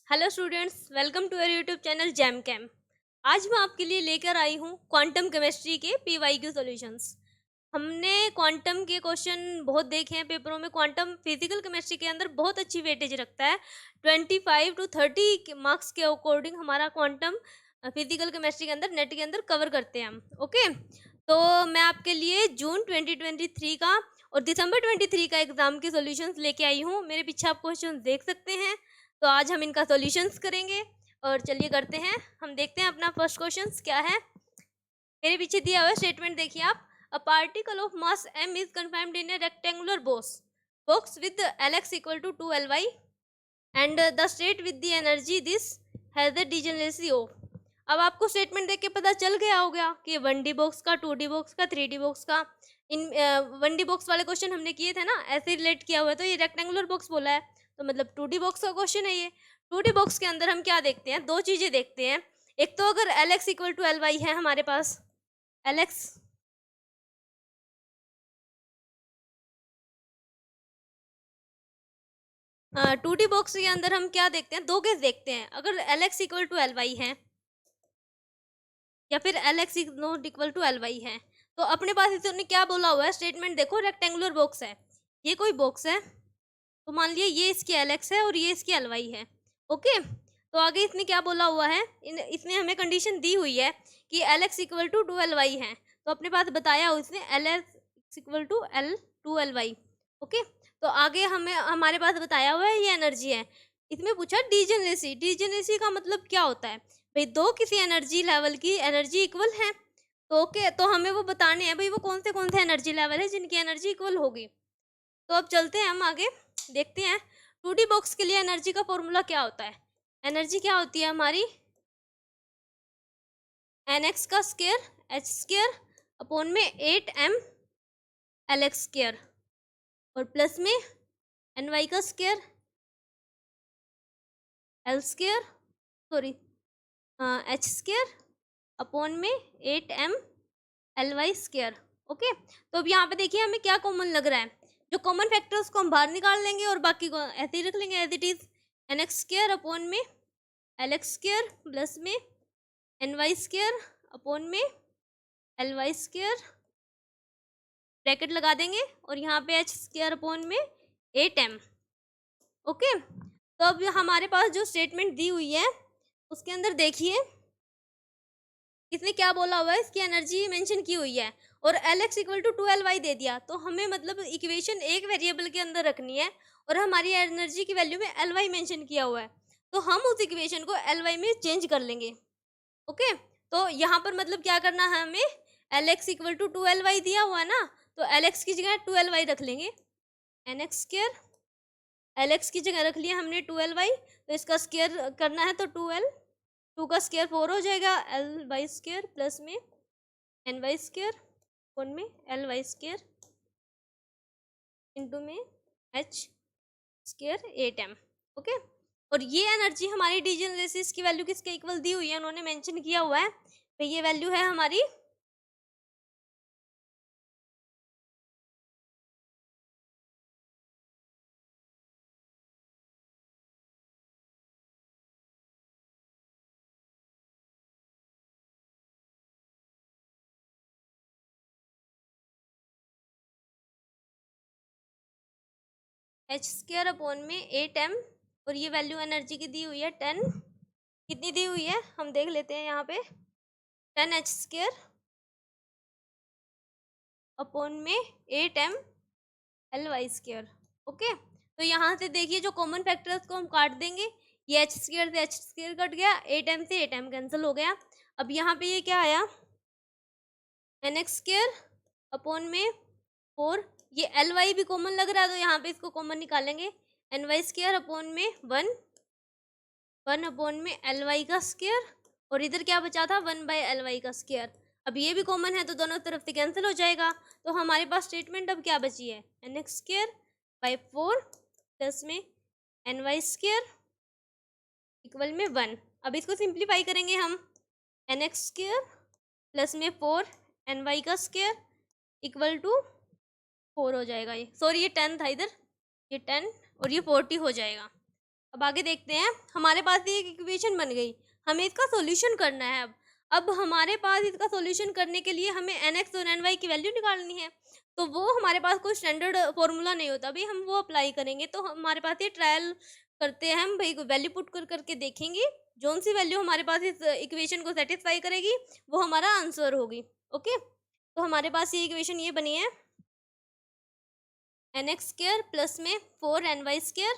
Hello students, welcome to our YouTube channel Jam Cam. आज मैं आपके लिए लेकर आई हूँ क्वांटम केमिस्ट्री के पीवाईक्यू सॉल्यूशंस। हमने क्वांटम के क्वेश्चन बहुत देखे हैं पेपरों में। क्वांटम फिजिकल केमिस्ट्री के अंदर बहुत अच्छी वेटेज रखता है। 25 to 30 मार्क्स के अकॉर्डिंग हमारा क्वांटम फिजिकल केमिस्ट्री के अंदर नेट के अंदर कवर करते हैं हम। ओके, तो मैं आपके लिए जून 2023 का और दिसंबर 23 का एग्जाम के सॉल्यूशंस लेके आई हूँ। मेरे पीछे आप क्वेश्चन देख सकते हैं। तो आज हम इनका सॉल्यूशंस करेंगे और चलिए करते हैं। हम देखते हैं अपना फर्स्ट क्वेश्चन क्या है। मेरे पीछे दिया हुआ स्टेटमेंट देखिए आप। A particle of mass m is confined in a rectangular box with Lx equal to 2Ly and the state with the energy this has the degeneracy of. अब आपको स्टेटमेंट देख के पता चल गया हो गया कि 1D बॉक्स का, 2D बॉक्स का, 3D बॉक्स का। इन 1D बॉक्स वाले क्वेश्चन हमने किए थे ना, ऐसे रिलेट किया हुआ है। तो ये रेक्टेंगुलर बॉक्स बोला है तो मतलब 2D बॉक्स का क्वेश्चन है ये। 2D बॉक्स के अंदर हम क्या देखते हैं, दो चीजें देखते हैं। एक तो अगर Lx इक्वल टू Ly है हमारे पास, Lx 2D बॉक्स के अंदर हम क्या देखते हैं, दो केस देखते हैं। अगर Lx इक्वल टू Ly है या फिर Lx is not equal to Ly है, तो अपने पास इसने क्या बोला हुआ है, स्टेटमेंट देखो। रेक्टेंगुलर बॉक्स है, ये कोई बॉक्स है, तो मान लिया ये इसकी Lx है और ये इसकी Ly है। ओके, तो आगे इसने क्या बोला हुआ है, इसने हमें कंडीशन दी हुई है कि Lx इक्वल टू 2Ly है। तो अपने पास बताया हुआ इसने Lx equal to 2Ly। Okay, तो आगे हमें हमारे पास बताया हुआ है ये एनर्जी है। इसमें पूछा डीजेनरेसी। डीजेनरेसी का मतलब क्या होता है भाई, दो किसी एनर्जी लेवल की एनर्जी इक्वल है। तो ओके, तो हमें वो बताने हैं भाई वो कौन से एनर्जी लेवल है जिनकी एनर्जी इक्वल होगी। तो अब चलते हैं हम आगे, देखते हैं 2D बॉक्स के लिए एनर्जी का फॉर्मूला क्या होता है। एनर्जी क्या होती है हमारी, nx का स्क्वायर h स्क्वायर अपॉन में 8m lx स्क्वायर और प्लस में ny का square l square, sorry h square upon में 8m ly स्क्वायर। ओके, तो अब यहाँ पे देखिए हमें क्या कॉमन लग रहा है। जो कॉमन फैक्टर्स को हम बाहर निकाल लेंगे और बाकी को ऐसे ही रख लेंगे as it is. nx square upon में lx स्क्वायर प्लस में ny स्क्वायर अपॉन में ly स्क्वायर, ब्रैकेट लगा देंगे और यहाँ पे h स्क्वायर अपॉन में 8m। ओके, तो अब हमारे पास जो स्टेटमेंट दी हुई है उसके अंदर देखिए इसने क्या बोला हुआ है, इसकी एनर्जी मेंशन की हुई है और Lx इक्वल टू 2Ly दे दिया। तो हमें मतलब इक्वेशन एक वेरिएबल के अंदर रखनी है और हमारी एनर्जी की वैल्यू में Ly मेंशन किया हुआ है, तो हम उस इक्वेशन को Ly में चेंज कर लेंगे। ओके, तो यहाँ पर मतलब क्या करना है हमें, Lx इक्वल टू 2Ly दिया हुआ है ना, तो Lx की जगह 2Ly रख लेंगे। nx स्क्वायर, Lx की जगह रख लिया हमने 2Ly, तो इसका स्क्वायर करना है तो 2L, 2 का स्क्वायर 4 हो जाएगा, Ly स्क्वायर प्लस में ny स्क्वायर अपॉन में Ly स्क्वायर इंटू में h स्क्वायर 8m। ओके, और ये एनर्जी हमारी डीजेनरेसिस की वैल्यू किसके इक्वल दी हुई है, उन्होंने मेंशन किया हुआ है। तो ये वैल्यू है हमारी h स्क्वायर अपॉन में 8m और ये वैल्यू एनर्जी की दी हुई है 10। कितनी दी हुई है हम देख लेते हैं यहाँ पे, 10h स्क्वायर अपॉन में 8m Ly स्क्वायर। ओके, तो यहाँ से देखिए जो कॉमन फैक्टर्स को हम काट देंगे, ये h स्क्वायर से h स्क्वायर कट गया, 8m से 8m कैंसिल हो गया। अब यहाँ पे ये क्या आया, nx स्क्वायर अपॉन में 4, ये Ly भी कॉमन लग रहा है तो यहाँ पे इसको कॉमन निकालेंगे, ny स्क्वायर अपॉन में 1 अपॉन में Ly का स्क्वायर और इधर क्या बचा था 1/Ly का स्क्वायर। अब ये भी कॉमन है तो दोनों तरफ से कैंसिल हो जाएगा। तो हमारे पास स्टेटमेंट अब क्या बची है, nx स्क्वायर बाई 4 प्लस में ny स्क्वायर इक्वल में 1। अब इसको सिंप्लीफाई करेंगे हम, nx स्क्वायर प्लस में 4 ny का स्क्वायर इक्वल टू 4 हो जाएगा। ये सॉरी ये 10 था इधर, ये 10 और ये 40 हो जाएगा। अब आगे देखते हैं, हमारे पास ये एक इक्वेशन बन गई, हमें इसका सॉल्यूशन करना है। अब हमारे पास इसका सॉल्यूशन करने के लिए हमें एन एक्स और एन वाई की वैल्यू निकालनी है, तो वो हमारे पास कोई स्टैंडर्ड फॉर्मूला नहीं होता भाई, हम वो अप्लाई करेंगे। तो हमारे पास ये ट्रायल करते हैं हम भाई, वैल्यू पुट कर करके देखेंगे, जोन सी वैल्यू हमारे पास इस इक्वेशन को सेटिस्फाई करेगी वो हमारा आंसर होगी। ओके, तो हमारे पास ये इक्वेशन ये बनी है, एन एक्स स्क्र प्लस में 4ny²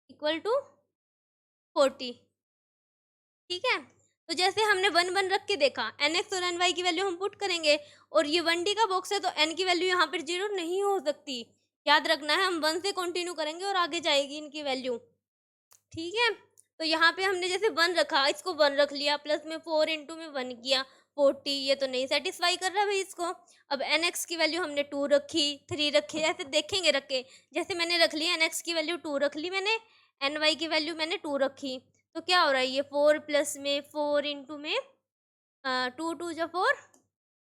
इक्वल टू 40। ठीक है, तो जैसे हमने 1 1 रख के देखा, एन एक्स और एन वाई की वैल्यू हम पुट करेंगे, और ये 1D का बॉक्स है तो n की वैल्यू यहाँ पर 0 नहीं हो सकती, याद रखना है, हम 1 से कंटिन्यू करेंगे और आगे जाएगी इनकी वैल्यू। ठीक है, तो यहाँ पे हमने जैसे 1 रखा, इसको 1 रख लिया, प्लस में 4 इंटू में 1 किया 40, ये तो नहीं सेटिस्फाई कर रहा भाई इसको। अब एन एक्स की वैल्यू हमने 2 रखी, 3 रखी, ऐसे देखेंगे रख के, जैसे मैंने रख लिया एन एक्स की वैल्यू 2 रख ली मैंने, एन वाई की वैल्यू मैंने 2 रखी, तो क्या हो रहा है, ये 4 प्लस में 4 इंटू में 2 2 जा 4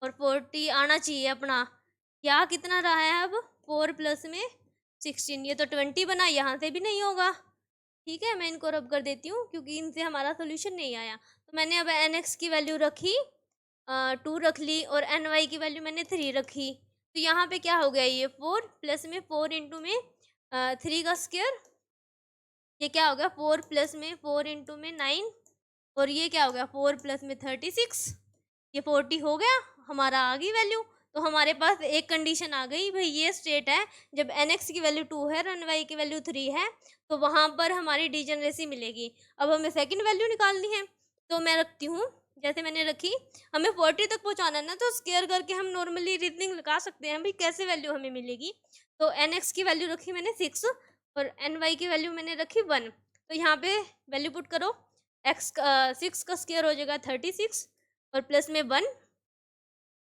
और 40 आना चाहिए अपना, क्या कितना रहा है अब, 4 प्लस में 16, ये तो 20 बना, यहाँ से भी नहीं होगा। ठीक है, मैं इनको रब कर देती हूँ क्योंकि इनसे हमारा सोल्यूशन नहीं आया। तो मैंने अब एन एक्स की वैल्यू रखी 2 रख ली, और एन वाई की वैल्यू मैंने 3 रखी, तो यहाँ पे क्या हो गया, ये 4 प्लस में 4 इंटू में 3 का स्क्वायर, ये क्या हो गया 4 प्लस में 4 इंटू में 9, और ये क्या हो गया 4 प्लस में 36, ये 40 हो गया, हमारा आ गई वैल्यू। तो हमारे पास एक कंडीशन आ गई भाई, ये स्टेट है जब एन एक्स की वैल्यू 2 है और एन वाई की वैल्यू 3 है, तो वहाँ पर हमारी डिजनरेसी मिलेगी। अब हमें सेकंड वैल्यू निकालनी है, तो मैं रखती हूँ, जैसे मैंने रखी, हमें 40 तक पहुँचाना है ना, तो स्केयर करके हम नॉर्मली रीजनिंग लगा सकते हैं भाई कैसे वैल्यू हमें मिलेगी। तो एन एक्स की वैल्यू रखी मैंने 6 और एन वाई की वैल्यू मैंने रखी 1, तो यहाँ पे वैल्यू पुट करो, एक्स 6 का स्केयर हो जाएगा 36 और प्लस में 1,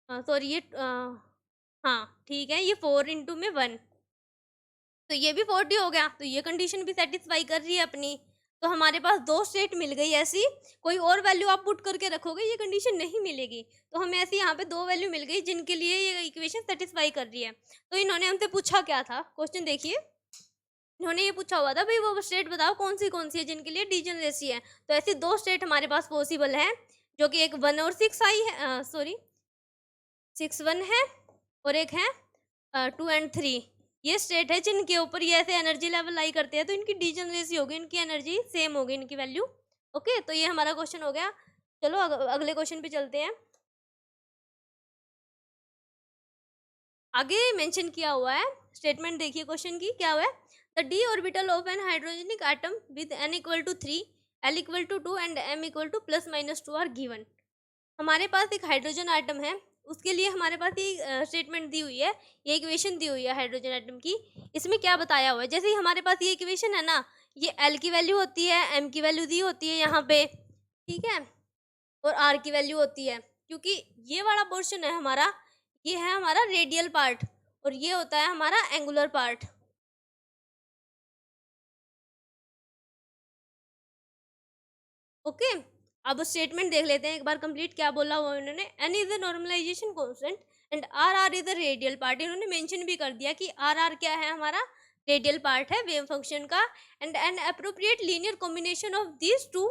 सॉरी ये हाँ ठीक है, ये 4 इंटू में 1, तो ये भी 40 हो गया, तो ये कंडीशन भी सेटिस्फाई कर रही है अपनी। तो हमारे पास 2 स्टेट मिल गई ऐसी, कोई और वैल्यू आप पुट करके रखोगे ये कंडीशन नहीं मिलेगी, तो हमें ऐसी यहाँ पे 2 वैल्यू मिल गई जिनके लिए ये इक्वेशन सेटिस्फाई कर रही है। तो इन्होंने हमसे पूछा क्या था, क्वेश्चन देखिए, इन्होंने ये पूछा हुआ था भाई वो स्टेट बताओ कौन सी है जिनके लिए डिजनरेसी है। तो ऐसी 2 स्टेट हमारे पास पॉसिबल है, जो कि एक 1 और 6 आई है, सॉरी 6 1 है, और एक है 2 एंड 3, ये स्टेट है जिनके ऊपर ये ऐसे एनर्जी लेवल लाई करते हैं, तो इनकी डिजनरेसी होगी, इनकी एनर्जी सेम होगी, इनकी वैल्यू। ओके, तो ये हमारा क्वेश्चन हो गया। चलो अगले क्वेश्चन पे चलते हैं। आगे मेंशन किया हुआ है, स्टेटमेंट देखिए क्वेश्चन की क्या हुआ है, the D orbital of an hydrogenic atom with n equal to 3, l equal to 2 and m equal to +-2 are given. हमारे पास एक हाइड्रोजन आइटम है, उसके लिए हमारे पास ये स्टेटमेंट दी हुई है, ये इक्वेशन दी हुई है हाइड्रोजन आइटम की। इसमें क्या बताया हुआ है, जैसे ही हमारे पास ये इक्वेशन है ना, ये एल की वैल्यू होती है, एम की वैल्यू दी होती है यहाँ पे, ठीक है, और आर की वैल्यू होती है, क्योंकि ये वाला पोर्शन है हमारा, ये है हमारा रेडियल पार्ट और ये होता है हमारा एंगुलर पार्ट। ओके, अब स्टेटमेंट देख लेते हैं एक बार कंप्लीट, क्या बोला हुआ उन्होंने, N is the normalization constant and R R is the radial part. इन्होंने मेंशन भी कर दिया कि आर आर क्या है, हमारा रेडियल पार्ट है वेव फंक्शन का, and an appropriate linear combination of these two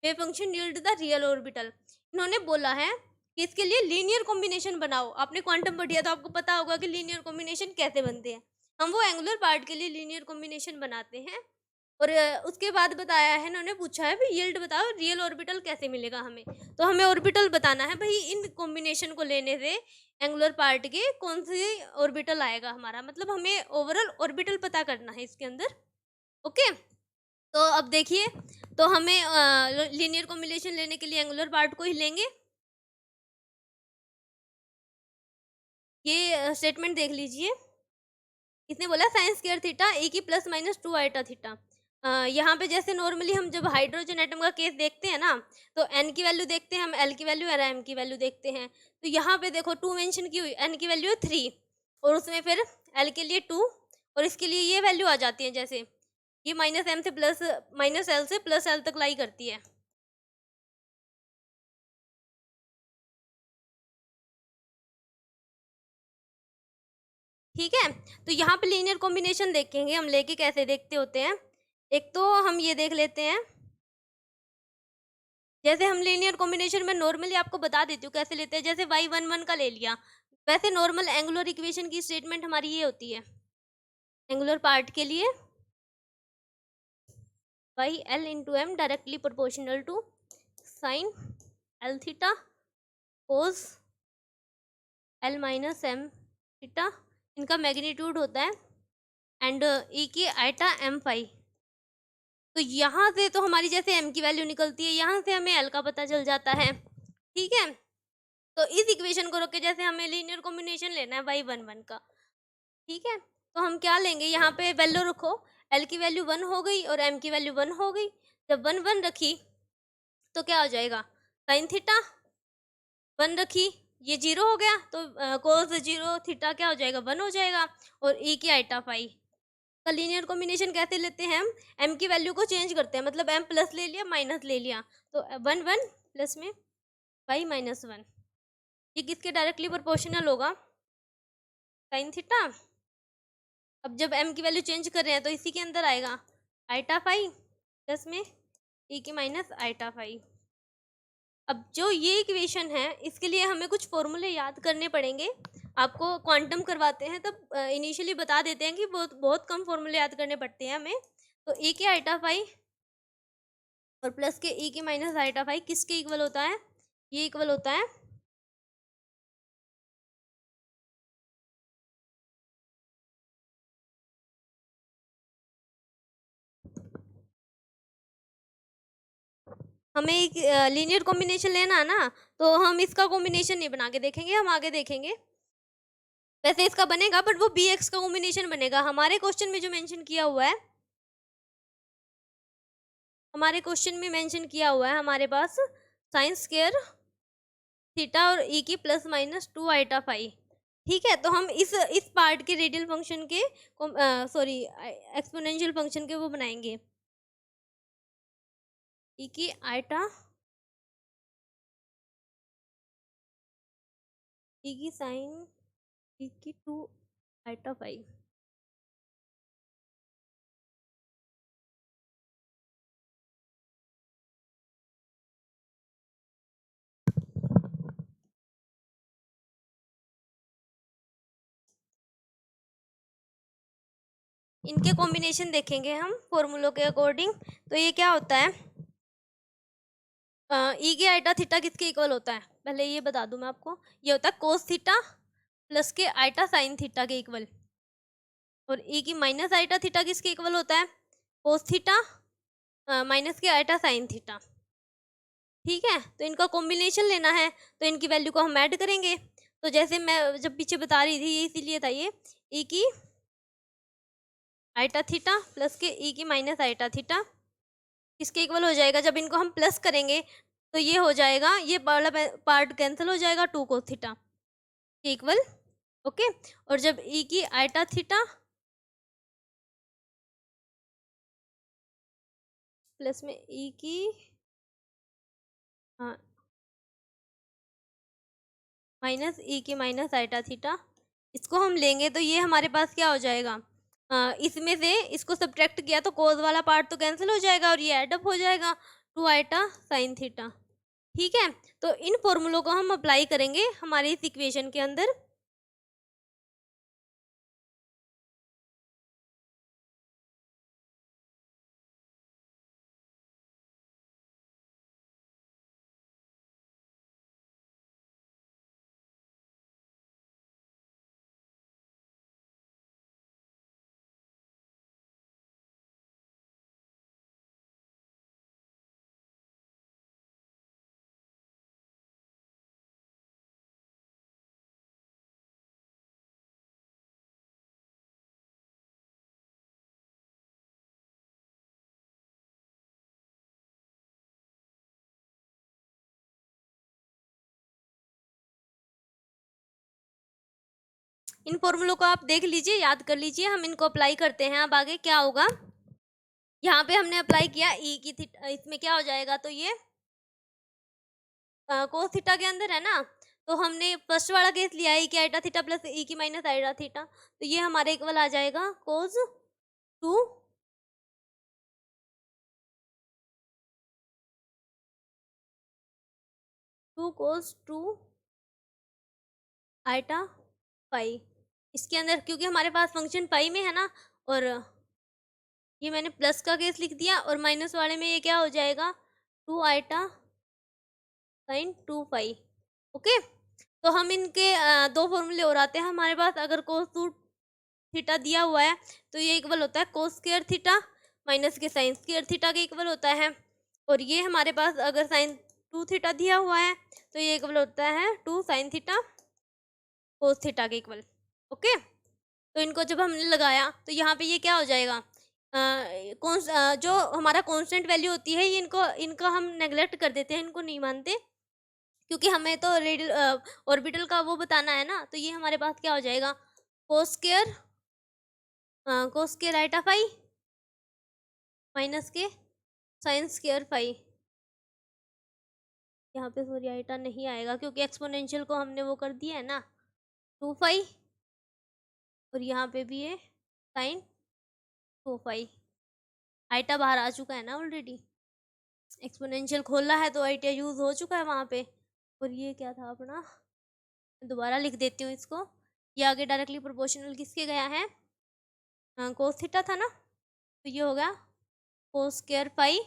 wave function yield the real orbital. इन्होंने बोला है कि इसके लिए लीनियर कॉम्बिनेशन बनाओ, आपने क्वांटम पढ़ी तो आपको पता होगा कि लीनियर कॉम्बिनेशन कैसे बनते हैं, हम वो एंगुलर पार्ट के लिए लीनियर कॉम्बिनेशन बनाते हैं। और उसके बाद बताया है, इन्होंने पूछा है भाई यील्ड बताओ रियल ऑर्बिटल कैसे मिलेगा हमें, तो हमें ऑर्बिटल बताना है भाई, इन कॉम्बिनेशन को लेने से एंगुलर पार्ट के कौन सी ऑर्बिटल आएगा हमारा, मतलब हमें ओवरऑल ऑर्बिटल पता करना है इसके अंदर। ओके, तो अब देखिए, तो हमें लीनियर कॉम्बिनेशन लेने के लिए एंगुलर पार्ट को ही लेंगे। ये स्टेटमेंट देख लीजिए, इसने बोला साइन स्क्वायर थीटा ए की +-2 आइटा थीटा। यहाँ पे जैसे नॉर्मली हम जब हाइड्रोजन एटम का केस देखते हैं ना, तो n की वैल्यू देखते हैं हम, l की वैल्यू और m की वैल्यू देखते हैं, तो यहाँ पे देखो 2 मेंशन की हुई, n की वैल्यू है 3 और उसमें फिर l के लिए 2 और इसके लिए ये वैल्यू आ जाती है, जैसे ये -m से प्लस -l से +l तक लाई करती है। ठीक है, तो यहाँ पे लीनियर कॉम्बिनेशन देखेंगे हम, लेके कैसे देखते होते हैं, एक तो हम ये देख लेते हैं, जैसे हम लीनियर कॉम्बिनेशन में नॉर्मली आपको बता देती हूँ कैसे लेते हैं। जैसे y11 का ले लिया, वैसे नॉर्मल एंगुलर इक्वेशन की स्टेटमेंट हमारी ये होती है, एंगुलर पार्ट के लिए y l into m directly proportional to sine l theta cos l minus m theta, इनका मैग्नीट्यूड होता है, एंड ई की आइटा एम फाई। तो यहाँ से तो हमारी जैसे m की वैल्यू निकलती है, यहाँ से हमें l का पता चल जाता है। ठीक है, तो इस इक्वेशन को रख के जैसे हमें लीनियर कॉम्बिनेशन लेना है y11 का, ठीक है, तो हम क्या लेंगे, यहाँ पे वैल्यू रखो, l की वैल्यू 1 हो गई और m की वैल्यू 1 हो गई। जब 1 1 रखी तो क्या हो जाएगा, साइन थीटा 1 रखी, ये 0 हो गया, तो कोस 0 थीटा क्या हो जाएगा, 1 हो जाएगा, और e की आइटा फाई का लीनियर कॉम्बिनेशन कैसे लेते हैं हम, m की वैल्यू को चेंज करते हैं, मतलब m प्लस ले लिया माइनस ले लिया, तो 1 1 प्लस में y माइनस 1, ये किसके डायरेक्टली प्रोपोर्शनल होगा, साइन थीटा। अब जब m की वैल्यू चेंज कर रहे हैं तो इसी के अंदर आएगा आइटा फाई प्लस में e की माइनस आइटा फाई। अब जो ये इक्वेशन है इसके लिए हमें कुछ फॉर्मूले याद करने पड़ेंगे, आपको क्वांटम करवाते हैं तब इनिशियली बता देते हैं कि बहुत बहुत कम फॉर्मूले याद करने पड़ते हैं हमें। तो e के आइटा फाई और प्लस के e की माइनस आइटा फाई किसके इक्वल होता है, ये इक्वल होता है हमें एक लीनियर कॉम्बिनेशन लेना है ना, तो हम इसका कॉम्बिनेशन नहीं बना के देखेंगे, हम आगे देखेंगे। वैसे इसका बनेगा बट वो बी एक्स का कॉम्बिनेशन बनेगा। हमारे क्वेश्चन में जो मेंशन किया हुआ है, हमारे क्वेश्चन में मेंशन किया हुआ है हमारे पास साइन स्क्वायर थीटा और ई की प्लस माइनस 2 आइटा फाई। ठीक है, तो हम इस पार्ट के रेडियल फंक्शन के सॉरी एक्सपोनेंशियल फंक्शन के वो बनाएंगे, ई की आइटा ई की साइन ई की 2 आइटा फाई। इनके कॉम्बिनेशन देखेंगे हम फॉर्मूलों के अकॉर्डिंग। तो ये क्या होता है, ई के आइटा थीटा किसके इक्वल होता है, पहले ये बता दूं मैं आपको, ये होता है कोस थीटा प्लस के आइटा साइन थीटा के इक्वल, और ई की माइनस आइटा थीटा किसके इक्वल होता है, कोस थीटा माइनस के आइटा साइन थीटा। ठीक है, तो इनका कॉम्बिनेशन लेना है, तो इनकी वैल्यू को हम ऐड करेंगे। तो जैसे मैं जब पीछे बता रही थी, ये इसीलिए था, ये ई की आइटा थीटा प्लस के ई की माइनस आइटा थीटा किसके इक्वल हो जाएगा, जब इनको हम प्लस करेंगे तो ये हो जाएगा, ये वाला पार्ट कैंसिल हो जाएगा, 2 कोस थीटा के इक्वल। ओके, और जब ई की आइटा थीटा प्लस में ई की माइनस ई की माइनस आइटा थीटा, इसको हम लेंगे तो ये हमारे पास क्या हो जाएगा, इसमें से इसको सब्ट्रैक्ट किया तो कोस वाला पार्ट तो कैंसिल हो जाएगा और ये एडअप हो जाएगा 2 आइटा साइन थीटा। ठीक है, तो इन फॉर्मूलों को हम अप्लाई करेंगे हमारे इस इक्वेशन के अंदर। इन फॉर्मूलों को आप देख लीजिए, याद कर लीजिए, हम इनको अप्लाई करते हैं। अब आगे क्या होगा, यहाँ पे हमने अप्लाई किया ई की थीटा, इसमें क्या हो जाएगा, तो ये कोस थीटा के अंदर है ना, तो हमने फर्स्ट वाला केस लिया ई की आइटा थीटा प्लस ई की माइनस आइटा थीटा, तो ये हमारे इक्वल आ जाएगा कोस 2 2 cos 2 आइटा पाई। इसके अंदर क्योंकि हमारे पास फंक्शन पाई में है ना, और ये मैंने प्लस का केस लिख दिया, और माइनस वाले में ये क्या हो जाएगा 2 आइटा साइन 2 पाई। ओके, तो हम इनके दो फॉर्मूले और आते हैं हमारे पास। अगर कोस 2 थीटा दिया हुआ है तो ये इक्वल होता है कोस स्क्वायर थीटा माइनस के साइन स्क्वायर थीटा के इक्वल होता है। और ये हमारे पास अगर साइन 2 थीटा दिया हुआ है तो ये इक्वल होता है 2 साइन थीटा कोस थीटा के इक्वल। ओके, तो इनको जब हमने लगाया तो यहाँ पे ये क्या हो जाएगा, जो हमारा कांस्टेंट वैल्यू होती है ये इनका हम नेगलेक्ट कर देते हैं, इनको नहीं मानते, क्योंकि हमें तो रेडियल ऑर्बिटल का वो बताना है ना। तो ये हमारे पास क्या हो जाएगा cos square eta phi minus के साइन स्क्वायर फाई। यहाँ पे सॉरी आइटा नहीं आएगा क्योंकि एक्सपोनेंशियल को हमने वो कर दिया है ना 2 फाई, और यहाँ पे भी है साइन 2 फाई। आइटा बाहर आ चुका है ना ऑलरेडी, एक्सपोनेंशियल खोला है तो आइटा यूज हो चुका है वहाँ पे। और ये क्या था अपना, दोबारा लिख देती हूँ इसको। ये आगे डायरेक्टली प्रोपोर्शनल किसके गया है, कोस थीटा था ना, तो ये हो गया कोस स्क्वायर फाई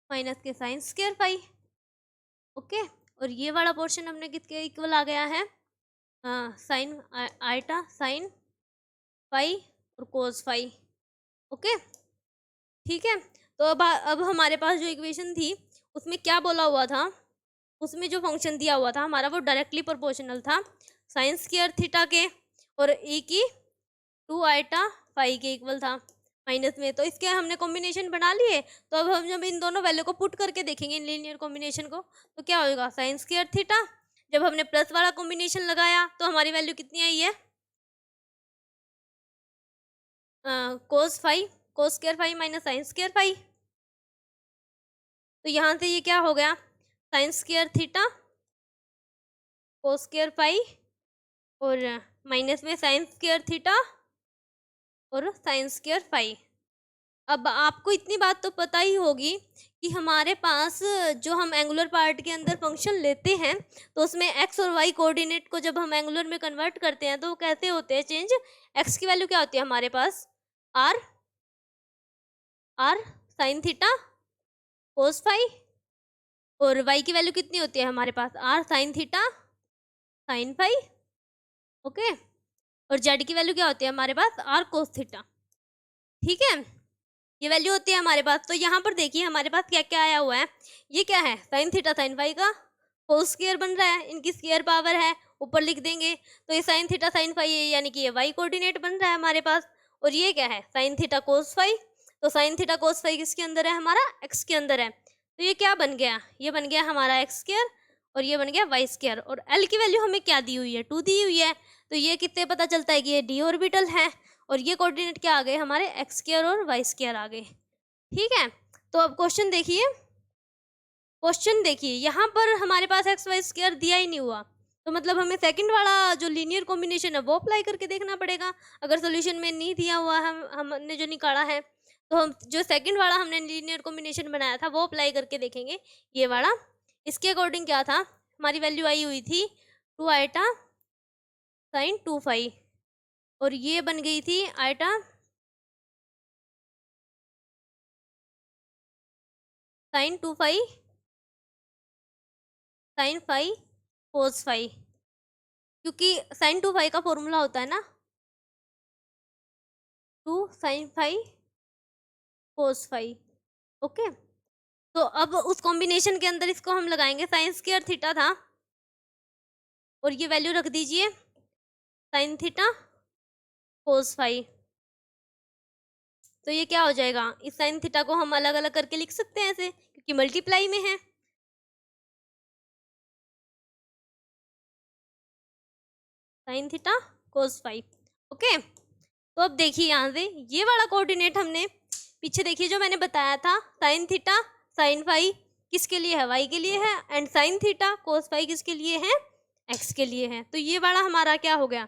माइनस के साइन स्क्वायर फाई। ओके, और ये वाला पोर्शन हमने किसके इक्वल आ गया है, साइन आइटा साइन फाई और कोस फाई। ओके, ठीक है। तो अब हमारे पास जो इक्वेशन थी उसमें क्या बोला हुआ था, उसमें जो फंक्शन दिया हुआ था हमारा वो डायरेक्टली प्रोपोर्शनल था साइन स्क्वायर थीटा के और ए की 2 आइटा फाई के इक्वल था माइनस में। तो इसके हमने कॉम्बिनेशन बना लिए। तो अब हम जब इन दोनों वैल्यू को पुट करके देखेंगे इन लीनियर कॉम्बिनेशन को तो क्या होगा साइन स्क्वायर थीटा। जब हमने प्लस वाला कॉम्बिनेशन लगाया तो हमारी वैल्यू कितनी आई है, cos square phi minus sine square phi. तो यहाँ से ये क्या हो गया sine square theta cos square phi और माइनस में साइन स्क्वायर थीटा और साइन स्क्वायर फाई। अब आपको इतनी बात तो पता ही होगी कि हमारे पास जो हम एंगुलर पार्ट के अंदर फंक्शन लेते हैं तो उसमें एक्स और वाई कोऑर्डिनेट को जब हम एंगुलर में कन्वर्ट करते हैं तो वो कैसे होते हैं चेंज। एक्स की वैल्यू क्या होती है हमारे पास R sine theta cos phi, और वाई की वैल्यू कितनी होती है हमारे पास R sine theta sine phi. Okay, और जेड की वैल्यू क्या होती है हमारे पास आर कोस थीटा। ठीक है, ये वैल्यू होती है हमारे पास। तो यहाँ पर देखिए हमारे पास क्या क्या आया हुआ है, ये क्या है साइन थीटा साइन फाई का होल स्क्वायर बन रहा है, इनकी स्क्वायर पावर है ऊपर लिख देंगे। तो ये साइन थीटा साइन फाई है यानी कि ये वाई कोऑर्डिनेट बन रहा है हमारे पास। और ये क्या है साइन थीटा कोस फाई, तो साइन थीटा कोस फाई किसके अंदर है हमारा एक्स के अंदर है। तो ये क्या बन गया, ये बन गया हमारा एक्स स्क्वायर और ये बन गया वाई स्क्वायर। और एल की वैल्यू हमें क्या दी हुई है 2 दी हुई है। तो ये कितने पता चलता है कि ये डी ऑर्बिटल है और ये कोऑर्डिनेट क्या आ गए हमारे एक्स स्क्वायर और वाई स्क्वायर आ गए। ठीक है, तो अब क्वेश्चन देखिए यहाँ पर हमारे पास एक्स वाई स्क्वायर दिया ही नहीं हुआ, तो मतलब हमें सेकंड वाला जो लीनियर कॉम्बिनेशन है वो अप्लाई करके देखना पड़ेगा। अगर सोल्यूशन में नहीं दिया हुआ हमने जो निकाला है तो हम जो सेकंड वाला हमने लीनियर कॉम्बिनेशन बनाया था वो अप्लाई करके देखेंगे ये वाला। इसके अकॉर्डिंग क्या था हमारी वैल्यू आई हुई थी 2 आइटा साइन 2 फाई और ये बन गई थी eta sine 2 phi sine phi cos phi, क्योंकि साइन 2 फाई का फॉर्मूला होता है ना 2 sine phi cos phi. Okay, तो अब उस कॉम्बिनेशन के अंदर इसको हम लगाएंगे साइन स्क्वायर थीटा था और ये वैल्यू रख दीजिए साइन थीटा कोस फाई। तो ये क्या हो जाएगा, इस साइन थीटा को हम अलग अलग करके लिख सकते हैं ऐसे क्योंकि मल्टीप्लाई में है। Sine theta cos phi. Okay, तो अब देखिए यहाँ से ये वाला कोऑर्डिनेट हमने पीछे देखिए जो मैंने बताया था साइन थीटा साइन फाई किसके लिए है वाई के लिए है and sine theta cos phi किसके लिए है एक्स के लिए है। तो ये वाला हमारा क्या हो गया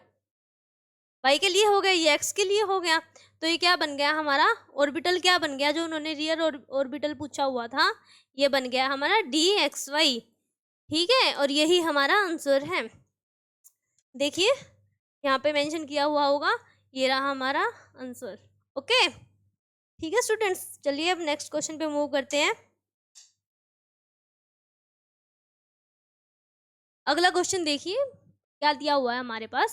वाई के लिए हो गया, ये एक्स के लिए हो गया। तो ये क्या बन गया हमारा ऑर्बिटल, क्या बन गया जो उन्होंने रियल ऑर्बिटल पूछा हुआ था ये बन गया हमारा डी एक्स वाई। ठीक है, और यही हमारा आंसर है। देखिए यहाँ पे मेंशन किया हुआ होगा, ये रहा हमारा आंसर। ओके, ठीक है स्टूडेंट्स, चलिए अब नेक्स्ट क्वेश्चन पे मूव करते हैं। अगला क्वेश्चन देखिए क्या दिया हुआ है हमारे पास।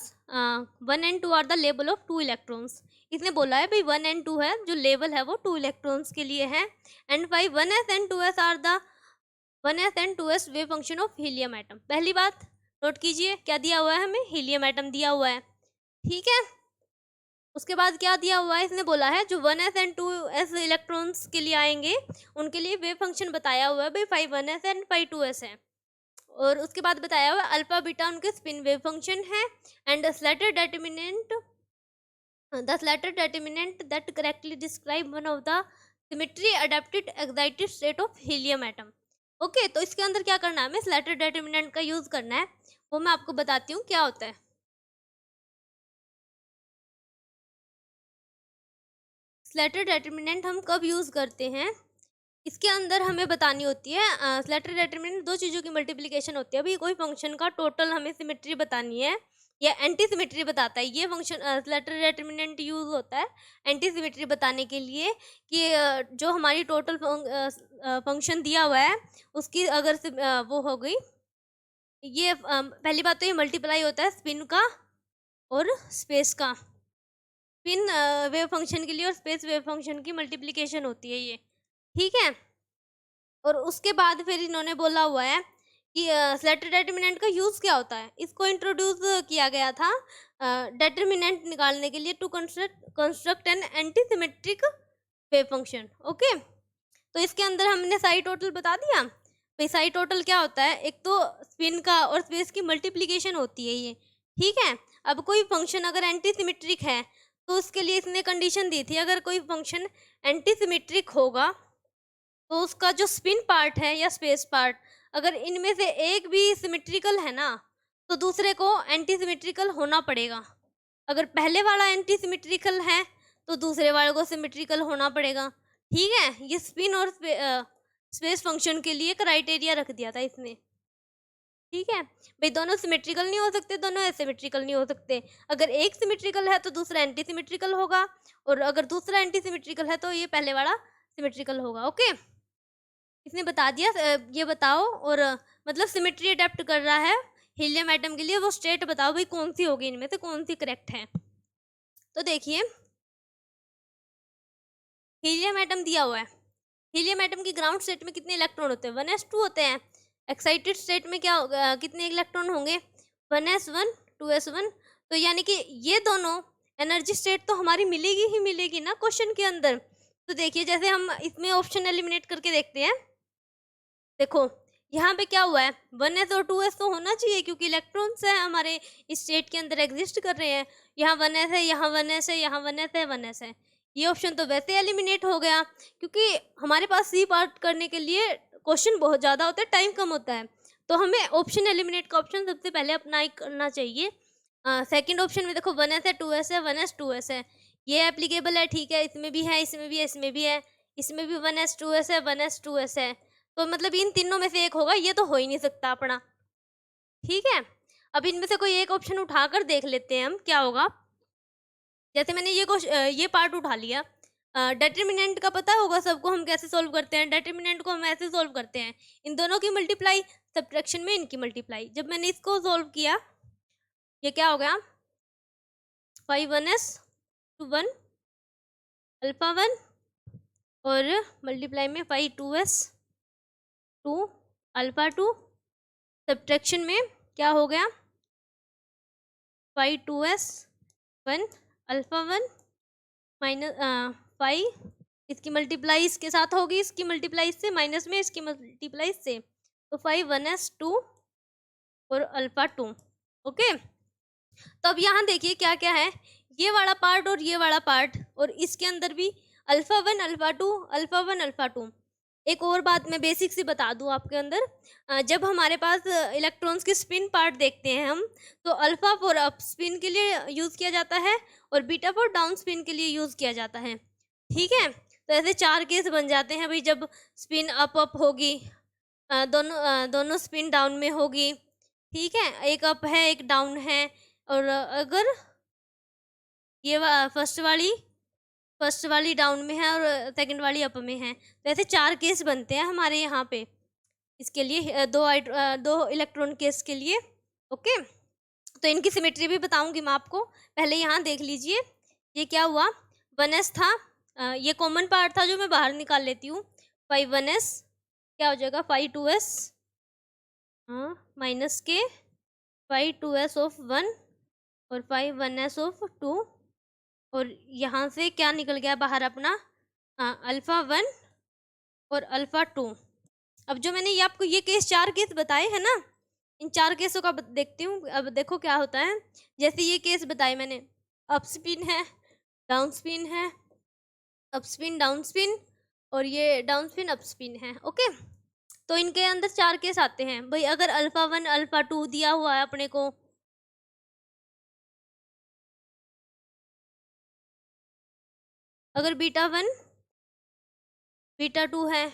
1 and 2 are the level of 2 electrons. इसने बोला है भाई 1 and 2 है, जो लेवल है वो 2 इलेक्ट्रॉन्स के लिए है। एंड भाई 1s and 2s are the 1s and 2s wave function of helium atom. पहली बात नोट कीजिए क्या दिया हुआ है, हमें हीलियम एटम दिया हुआ है। ठीक है, उसके बाद क्या दिया हुआ है, इसने बोला है जो 1s and 2s इलेक्ट्रॉन्स के लिए आएंगे उनके लिए वेव फंक्शन बताया हुआ है भाई 5 1s and 5 2s है। और उसके बाद बताया हुआ अल्फा बीटा उनके स्पिन वेव फंक्शन है। And the Slater determinant that correctly describe one of the symmetry adapted excited state of helium atom। Okay, तो इसके अंदर क्या करना है, हमें स्लैटर डिटर्मिनेंट का यूज करना है, वो मैं आपको बताती हूँ क्या होता है। स्लैटर डिटर्मिनेंट हम कब यूज करते हैं, इसके अंदर हमें बतानी होती है स्लैटर डिटर्मिनेंट दो चीज़ों की मल्टीप्लिकेशन होती है। अभी कोई फंक्शन का टोटल हमें सिमेट्री बतानी है या एंटी सिमेट्री बताता है, ये फंक्शन स्लैटर डिटर्मिनेंट यूज होता है एंटी सिमेट्री बताने के लिए कि जो हमारी टोटल फंक्शन दिया हुआ है उसकी अगर वो हो गई, ये पहली बात तो ये मल्टीप्लाई होता है स्पिन का और स्पेस का। स्पिन वेव फंक्शन के लिए और स्पेस वेव फंक्शन की मल्टीप्लिकेशन होती है ये। ठीक है, और उसके बाद फिर इन्होंने बोला हुआ है कि स्लैटर डिटर्मिनेंट का यूज़ क्या होता है। इसको इंट्रोड्यूस किया गया था डिटर्मिनेंट निकालने के लिए to construct an antisymmetric wave function. Okay, तो इसके अंदर हमने साई टोटल बता दिया भाई। साई टोटल क्या होता है, एक तो स्पिन का और स्पेस की मल्टीप्लिकेशन होती है ये। ठीक है, अब कोई फंक्शन अगर एंटी सिमेट्रिक है तो उसके लिए इसने कंडीशन दी थी, अगर कोई फंक्शन एंटी सिमेट्रिक होगा तो उसका जो स्पिन पार्ट है या स्पेस पार्ट, अगर इनमें से एक भी सिमेट्रिकल है ना तो दूसरे को एंटी सिमेट्रिकल होना पड़ेगा। अगर पहले वाला एंटी सिमेट्रिकल है तो दूसरे वाले को सिमेट्रिकल होना पड़ेगा। ठीक है, ये स्पिन और स्पेस फंक्शन के लिए क्राइटेरिया रख दिया था इसने। ठीक है भाई, दोनों सिमेट्रिकल नहीं हो सकते, दोनों एसिमेट्रिकल नहीं हो सकते। अगर एक सिमेट्रिकल है तो दूसरा एंटी सिमेट्रिकल होगा, और अगर दूसरा एंटी सिमेट्रिकल है तो ये पहले वाला सिमेट्रिकल होगा। ओके, इसने बता दिया। ये बताओ, और मतलब सिमेट्री अडेप्ट कर रहा है हीलियम एटम के लिए, वो स्टेट बताओ भाई कौन सी होगी इनमें से, कौन सी करेक्ट है। तो देखिए हीलियम एटम दिया हुआ है, हीलियम एटम की ग्राउंड स्टेट में कितने इलेक्ट्रॉन होते हैं, 1s2 होते हैं। एक्साइटेड स्टेट में क्या कितने इलेक्ट्रॉन होंगे, 1s1 2s1। तो यानी कि ये दोनों एनर्जी स्टेट तो हमारी मिलेगी ही मिलेगी ना क्वेश्चन के अंदर। तो देखिए जैसे हम इसमें ऑप्शन एलिमिनेट करके देखते हैं। देखो यहाँ पे क्या हुआ है, 1s और 2s तो होना चाहिए क्योंकि इलेक्ट्रॉन्स है हमारे इस स्टेट के अंदर एग्जिस्ट कर रहे हैं। यहाँ 1s है, यहाँ 1s है, यहाँ 1s है, 1s है। ये ऑप्शन तो वैसे एलिमिनेट हो गया क्योंकि हमारे पास सी पार्ट करने के लिए क्वेश्चन बहुत ज़्यादा होता है, टाइम कम होता है। तो हमें ऑप्शन एलिमिनेट का ऑप्शन सबसे पहले अप्लाई करना चाहिए। सेकेंड ऑप्शन में देखो 1s है, 2s है, 1s 2s है, ये एप्लीकेबल है। ठीक है, इसमें भी है, इसमें भी है, इसमें भी है, इसमें भी 1s 2s है, 1s 2s है। तो मतलब इन तीनों में से एक होगा, ये तो हो ही नहीं सकता अपना। ठीक है, अब इनमें से कोई एक ऑप्शन उठाकर देख लेते हैं हम क्या होगा। जैसे मैंने ये पार्ट उठा लिया। डिटर्मिनेंट का पता होगा सबको, हम कैसे सॉल्व करते हैं। डिटर्मिनेंट को हम ऐसे सॉल्व करते हैं, इन दोनों की मल्टीप्लाई, सब्ट्रैक्शन में इनकी मल्टीप्लाई। जब मैंने इसको सॉल्व किया, ये क्या हो गया, 5 1s to 1 अल्फा 1 और मल्टीप्लाई में 5 2s 2 अल्फा 2, सब्ट्रैक्शन में क्या हो गया, 5 2s 1 अल्फा 1 माइनस 5, इसकी मल्टीप्लाई इसके साथ होगी, इसकी मल्टीप्लाई इससे, माइनस में इसकी मल्टीप्लाई इससे, तो 5 1s 2 और अल्फा 2। ओके, तो अब यहाँ देखिए क्या क्या है, ये वाला पार्ट और ये वाला पार्ट, और इसके अंदर भी अल्फा 1 अल्फा 2 अल्फा 1 अल्फा 2। एक और बात मैं बेसिक सी बता दूं आपके अंदर, जब हमारे पास इलेक्ट्रॉन्स के स्पिन पार्ट देखते हैं हम, तो अल्फा फॉर अप स्पिन के लिए यूज़ किया जाता है और बीटा फॉर डाउन स्पिन के लिए यूज़ किया जाता है। ठीक है, तो ऐसे 4 केस बन जाते हैं भाई, जब स्पिन अप अप होगी, दोनों स्पिन डाउन में होगी, ठीक है, एक अप है एक डाउन है। और अगर ये फर्स्ट वाली डाउन में है और सेकंड वाली अप में है, तो ऐसे 4 केस बनते हैं हमारे यहाँ पे इसके लिए, दो इलेक्ट्रॉन केस के लिए। ओके, तो इनकी सिमेट्री भी बताऊंगी मैं आपको, पहले यहाँ देख लीजिए। ये क्या हुआ, 1s था, ये कॉमन पार्ट था जो मैं बाहर निकाल लेती हूँ। 5 1s क्या हो जाएगा, 5 2s माइनस के 5 2s ऑफ 1 और 5 1s ऑफ 2, और यहाँ से क्या निकल गया बाहर अपना, अल्फ़ा 1 और अल्फ़ा 2। अब जो मैंने ये आपको ये 4 केस बताए हैं ना, इन 4 केसों का देखती हूँ। अब देखो क्या होता है, जैसे ये केस बताए मैंने, अप स्पिन है, डाउन स्पिन है, अप स्पिन डाउन स्पिन, और ये डाउन स्पिन अप स्पिन है। ओके, तो इनके अंदर 4 केस आते हैं भाई। अगर अल्फ़ा 1 अल्फ़ा 2 दिया हुआ है अपने को, अगर बीटा 1 बीटा 2 है,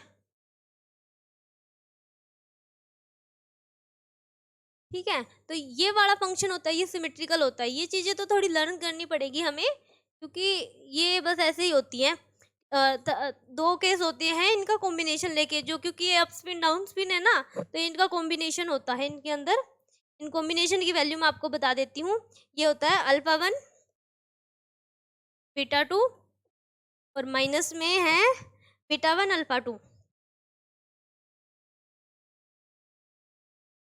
ठीक है, तो ये वाला फंक्शन होता है, ये सिमेट्रिकल होता है। ये चीज़ें तो थोड़ी लर्न करनी पड़ेगी हमें, क्योंकि ये बस ऐसे ही होती हैं। 2 केस होते हैं इनका कॉम्बिनेशन लेके, जो क्योंकि ये अप स्पिन डाउन स्पिन है ना, तो इनका कॉम्बिनेशन होता है इनके अंदर। इन कॉम्बिनेशन की वैल्यू मैं आपको बता देती हूँ। ये होता है अल्फ़ा 1 बीटा 2 और माइनस में है बीटा 1 अल्फ़ा 2,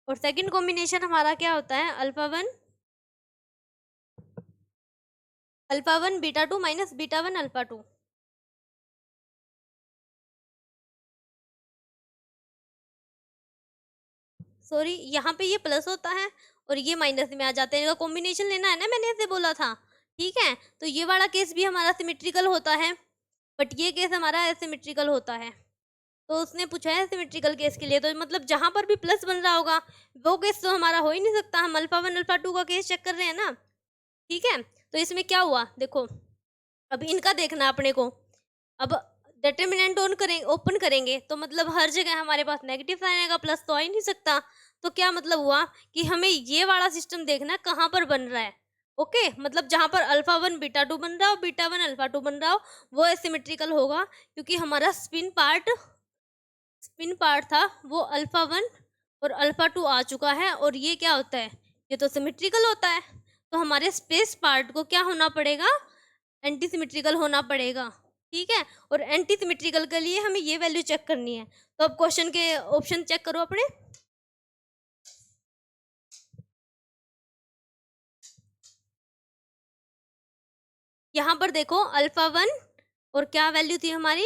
और सेकंड कॉम्बिनेशन हमारा क्या होता है, alpha 1 beta 2 minus beta 1 alpha 2। Sorry, यहाँ पे ये प्लस होता है और ये माइनस में आ जाते हैं, इनका कॉम्बिनेशन लेना है ना, मैंने ऐसे बोला था। ठीक है, तो ये वाला केस भी हमारा सिमेट्रिकल होता है, बट ये केस हमारा एसिमेट्रिकल होता है। तो उसने पूछा है सिमेट्रिकल केस के लिए, तो मतलब जहां पर भी प्लस बन रहा होगा वो केस तो हमारा हो ही नहीं सकता। हम अल्फ़ा 1 अल्फ़ा 2 का केस चेक कर रहे हैं ना, ठीक है। तो इसमें क्या हुआ देखो, अब इनका देखना अपने को। अब डिटर्मिनेंट ओपन करेंगे तो मतलब हर जगह हमारे पास नेगेटिव साइन आएगा, प्लस तो आ ही नहीं सकता। तो क्या मतलब हुआ कि हमें ये वाला सिस्टम देखना कहाँ पर बन रहा है। ओके, मतलब जहां पर अल्फ़ा 1 बीटा 2 बन रहा हो, बीटा 1 अल्फ़ा 2 बन रहा हो, वो एसिमेट्रिकल होगा, क्योंकि हमारा स्पिन पार्ट था वो अल्फ़ा 1 और अल्फ़ा 2 आ चुका है, और ये क्या होता है, ये तो सिमेट्रिकल होता है। तो हमारे स्पेस पार्ट को क्या होना पड़ेगा, एंटी सिमेट्रिकल होना पड़ेगा। ठीक है, और एंटी सिमेट्रिकल के लिए हमें ये वैल्यू चेक करनी है। तो अब क्वेश्चन के ऑप्शन चेक करो अपने। यहाँ पर देखो अल्फ़ा 1 और क्या वैल्यू थी हमारी,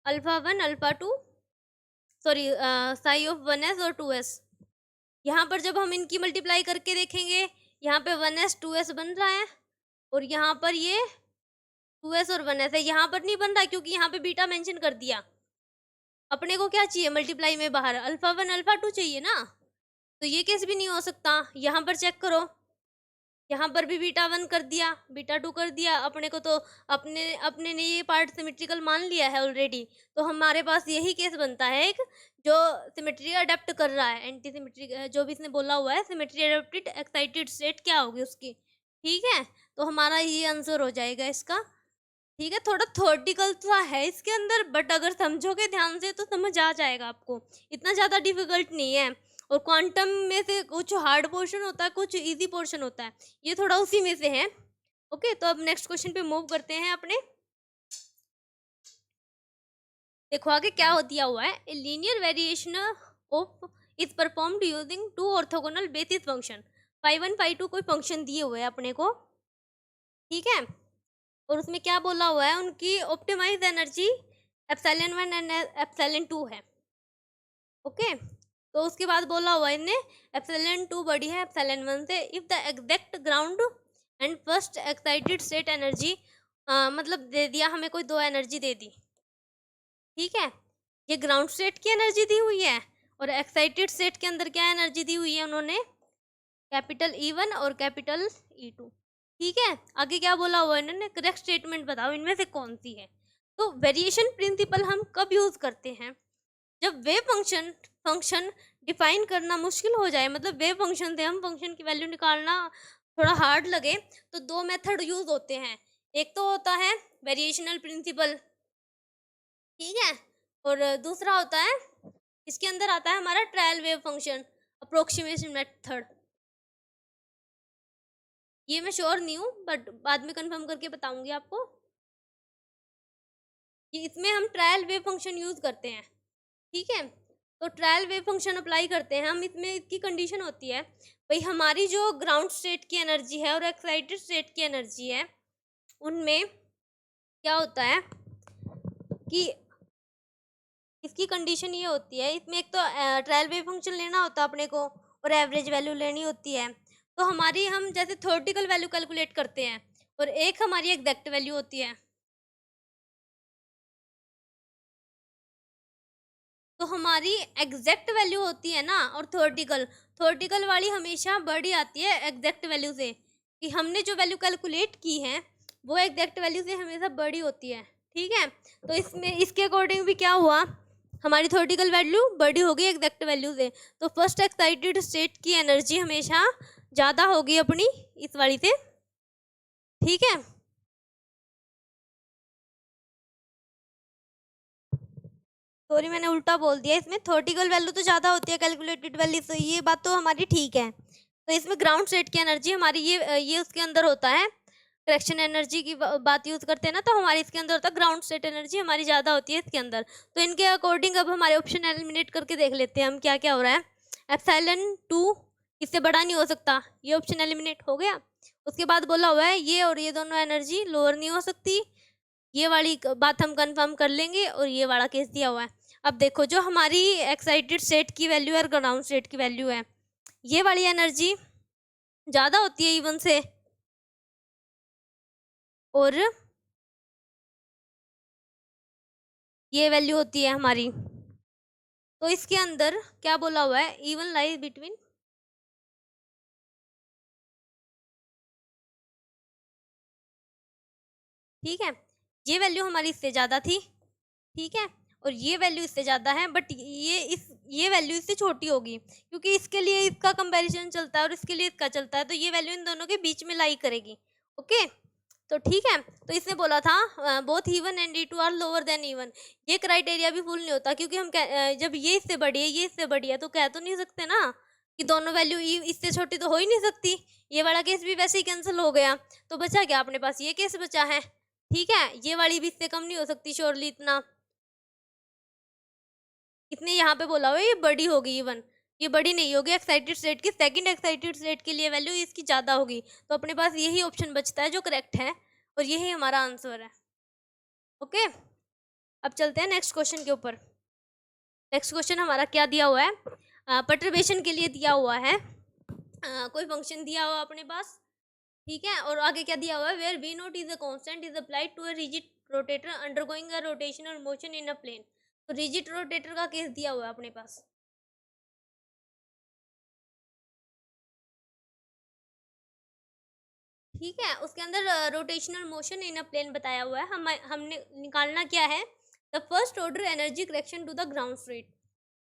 alpha 1 alpha 2, sorry sigh of 1s और 2s। यहाँ पर जब हम इनकी मल्टीप्लाई करके देखेंगे, यहाँ पे 1s 2s बन रहा है, और यहाँ पर ये 2s और 1s है। यहाँ पर नहीं बन रहा क्योंकि यहाँ पे बीटा मेंशन कर दिया। अपने को क्या चाहिए मल्टीप्लाई में बाहर, अल्फ़ा 1 अल्फ़ा 2 चाहिए ना, तो ये केस भी नहीं हो सकता। यहाँ पर चेक करो, यहाँ पर भी बीटा 1 कर दिया, बीटा 2 कर दिया। अपने को तो अपने ने ये पार्ट सिमेट्रिकल मान लिया है ऑलरेडी। तो हमारे पास यही केस बनता है एक, जो सिमेट्री अडेप्ट कर रहा है, एंटी सिमेट्री जो भी इसने बोला हुआ है, सिमेट्री अडेप्टेड एक्साइटेड स्टेट क्या होगी उसकी। ठीक है, तो हमारा ये आंसर हो जाएगा इसका। ठीक है, थोड़ा थ्योरेटिकल सा है इसके अंदर, बट अगर समझोगे ध्यान से तो समझ आ जाएगा आपको, इतना ज़्यादा डिफिकल्ट नहीं है। और क्वांटम में से कुछ हार्ड पोर्शन होता है, कुछ इजी पोर्शन होता है, ये थोड़ा उसी में से है। ओके, तो अब नेक्स्ट क्वेश्चन पे मूव करते हैं अपने। देखो आगे क्या दिया हुआ है, a linear variation of is performed using 2 orthogonal basis function. Phi 1 phi 2 कोई फंक्शन दिए हुए हैं अपने को, ठीक है, और उसमें क्या बोला हुआ है, उनकी optimize energy epsilon 1 and epsilon 2 है। ओके, तो उसके बाद बोला हुआ है इनने एप्सिलॉन 2 बड़ी है एप्सिलॉन 1 से if the exact ground and first excited state energy, मतलब दे दिया हमें कोई 2 एनर्जी दे दी। ठीक है, ये ग्राउंड स्टेट की एनर्जी दी हुई है, और एक्साइटेड स्टेट के अंदर क्या एनर्जी दी हुई है उन्होंने, कैपिटल E1 और कैपिटल E2। ठीक है, आगे क्या बोला हुआ है इन्होंने, करेक्ट स्टेटमेंट बताओ इनमें से कौन सी है। तो वेरिएशन प्रिंसिपल हम कब यूज करते हैं, जब वेव फंक्शन फंक्शन डिफाइन करना मुश्किल हो जाए, मतलब वेव फंक्शन से हम फंक्शन की वैल्यू निकालना थोड़ा हार्ड लगे, तो दो मेथड यूज होते हैं। एक तो होता है वेरिएशनल प्रिंसिपल, ठीक है, और दूसरा होता है, इसके अंदर आता है हमारा trial wave function approximation method. ये मैं श्योर नहीं हूँ, बट बाद में कंफर्म करके बताऊंगी आपको कि इसमें हम ट्रायल वेव फंक्शन यूज करते हैं, ठीक है। तो ट्रायल वेव फंक्शन अप्लाई करते हैं हम, इसमें इसकी कंडीशन होती है भाई हमारी जो ग्राउंड स्टेट की एनर्जी है और एक्साइटेड स्टेट की एनर्जी है, उनमें क्या होता है कि इसकी कंडीशन ये होती है, इसमें एक तो ट्रायल वेव फंक्शन लेना होता है अपने को और एवरेज वैल्यू लेनी होती है। तो हमारी हम जैसे थ्योरेटिकल वैल्यू कैलकुलेट करते हैं और एक हमारी एग्जैक्ट वैल्यू होती है। तो हमारी एग्जैक्ट वैल्यू होती है ना, और थ्योरेटिकल वाली हमेशा बड़ी आती है एग्जैक्ट वैल्यू से, कि हमने जो वैल्यू कैलकुलेट की है वो एग्जैक्ट वैल्यू से हमेशा बड़ी होती है, ठीक है। तो इसमें इसके अकॉर्डिंग भी क्या हुआ, हमारी थ्योरेटिकल वैल्यू बड़ी होगी एग्जैक्ट वैल्यू से, तो फर्स्ट एक्साइटेड स्टेट की एनर्जी हमेशा ज़्यादा होगी अपनी इस वाली से, ठीक है। सॉरी मैंने उल्टा बोल दिया, इसमें थ्योरेटिकल वैल्यू तो ज़्यादा होती है कैलकुलेटेड वैल्यू से, ये बात तो हमारी ठीक है। तो इसमें ग्राउंड स्टेट की एनर्जी हमारी ये उसके अंदर होता है, करेक्शन एनर्जी की बात यूज करते हैं ना, तो हमारी इसके अंदर होता है ग्राउंड स्टेट एनर्जी हमारी ज़्यादा होती है इसके अंदर। तो इनके अकॉर्डिंग अब हमारे ऑप्शन एलिमिनेट करके देख लेते हैं हम क्या क्या हो रहा है। एप्सिलॉन 2 इससे बड़ा नहीं हो सकता, ये ऑप्शन एलिमिनेट हो गया। उसके बाद बोला हुआ है ये और ये दोनों एनर्जी लोअर नहीं हो सकती, ये वाली बात हम कंफर्म कर लेंगे, और ये वाला केस दिया हुआ है। अब देखो जो हमारी एक्साइटेड स्टेट की वैल्यू है और ग्राउंड स्टेट की वैल्यू है, ये वाली एनर्जी ज़्यादा होती है इवन से, और ये वैल्यू होती है हमारी। तो इसके अंदर क्या बोला हुआ है, इवन लाई बिटवीन, ठीक है। ये वैल्यू हमारी इससे ज़्यादा थी, ठीक है, और ये वैल्यू इससे ज़्यादा है, बट ये वैल्यू इससे छोटी होगी, क्योंकि इसके लिए इसका कंपैरिजन चलता है और इसके लिए इसका चलता है, तो ये वैल्यू इन दोनों के बीच में लाई करेगी, ओके। तो ठीक है, तो इसने बोला था both even and E two are lower than even, ये क्राइटेरिया भी फुल नहीं होता, क्योंकि हम जब ये इससे बड़ी है ये इससे बड़ी है, तो कह तो नहीं सकते ना कि दोनों वैल्यू इससे छोटी तो हो ही नहीं सकती। ये वाला केस भी वैसे ही कैंसिल हो गया, तो बचा क्या अपने पास, ये केस बचा है, ठीक है। ये वाली भी इससे कम नहीं हो सकती श्योरली, इतना इसने यहाँ पे बोला हुआ है ये बड़ी होगी इवन, ये बड़ी नहीं होगी एक्साइटेड स्टेट की, सेकंड एक्साइटेड स्टेट के लिए वैल्यू इसकी ज़्यादा होगी। तो अपने पास यही ऑप्शन बचता है जो करेक्ट है, और यही हमारा आंसर है, ओके। अब चलते हैं नेक्स्ट क्वेश्चन के ऊपर। नेक्स्ट क्वेश्चन हमारा क्या दिया हुआ है, पर्टर्बेशन के लिए दिया हुआ है, कोई फंक्शन दिया हुआ अपने पास, ठीक है, और आगे क्या दिया हुआ है, where we note is a constant is applied to a rigid rotator undergoing a rotational motion in a plane. तो रिजिड रोटेटर का केस दिया हुआ है अपने पास, ठीक है। उसके अंदर rotational motion in a plane बताया हुआ है, हमने निकालना क्या है, the first order energy correction to the ground state,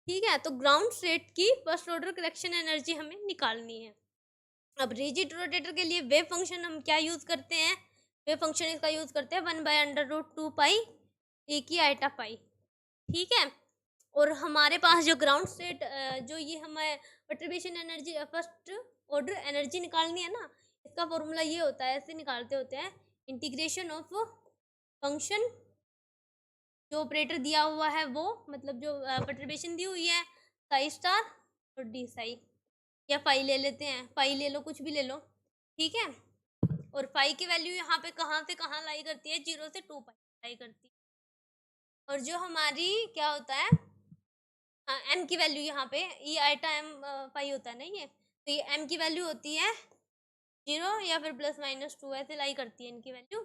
ठीक है। तो ग्राउंड स्टेट की फर्स्ट ऑर्डर करेक्शन एनर्जी हमें निकालनी है। अब रिजिड रोटेटर के लिए वेव फंक्शन हम क्या यूज करते हैं, वेव फंक्शन इसका यूज करते हैं 1/√2 पाई ए की आइटा पाई, ठीक है। और हमारे पास जो ग्राउंड स्टेट जो ये हमें perturbation energy first order energy निकालनी है ना, इसका फॉर्मूला ये होता है, ऐसे निकालते होते हैं, इंटीग्रेशन ऑफ फंक्शन जो ऑपरेटर दिया हुआ है वो, मतलब जो पर्टर्बेशन दी हुई है साई स्टार और डी साई, या फाई ले लेते हैं, फाई ले लो, कुछ भी ले लो, ठीक है। और फाई की वैल्यू यहाँ पे कहाँ से कहाँ लाई करती है, 0 से 2 पाई लाई करती है। और जो हमारी क्या होता है, एम की वैल्यू यहाँ पे ई आइटा एम पाई होता है ना ये, तो ये एम की वैल्यू होती है 0 या फिर ±2, ऐसे लाई करती है इनकी वैल्यू।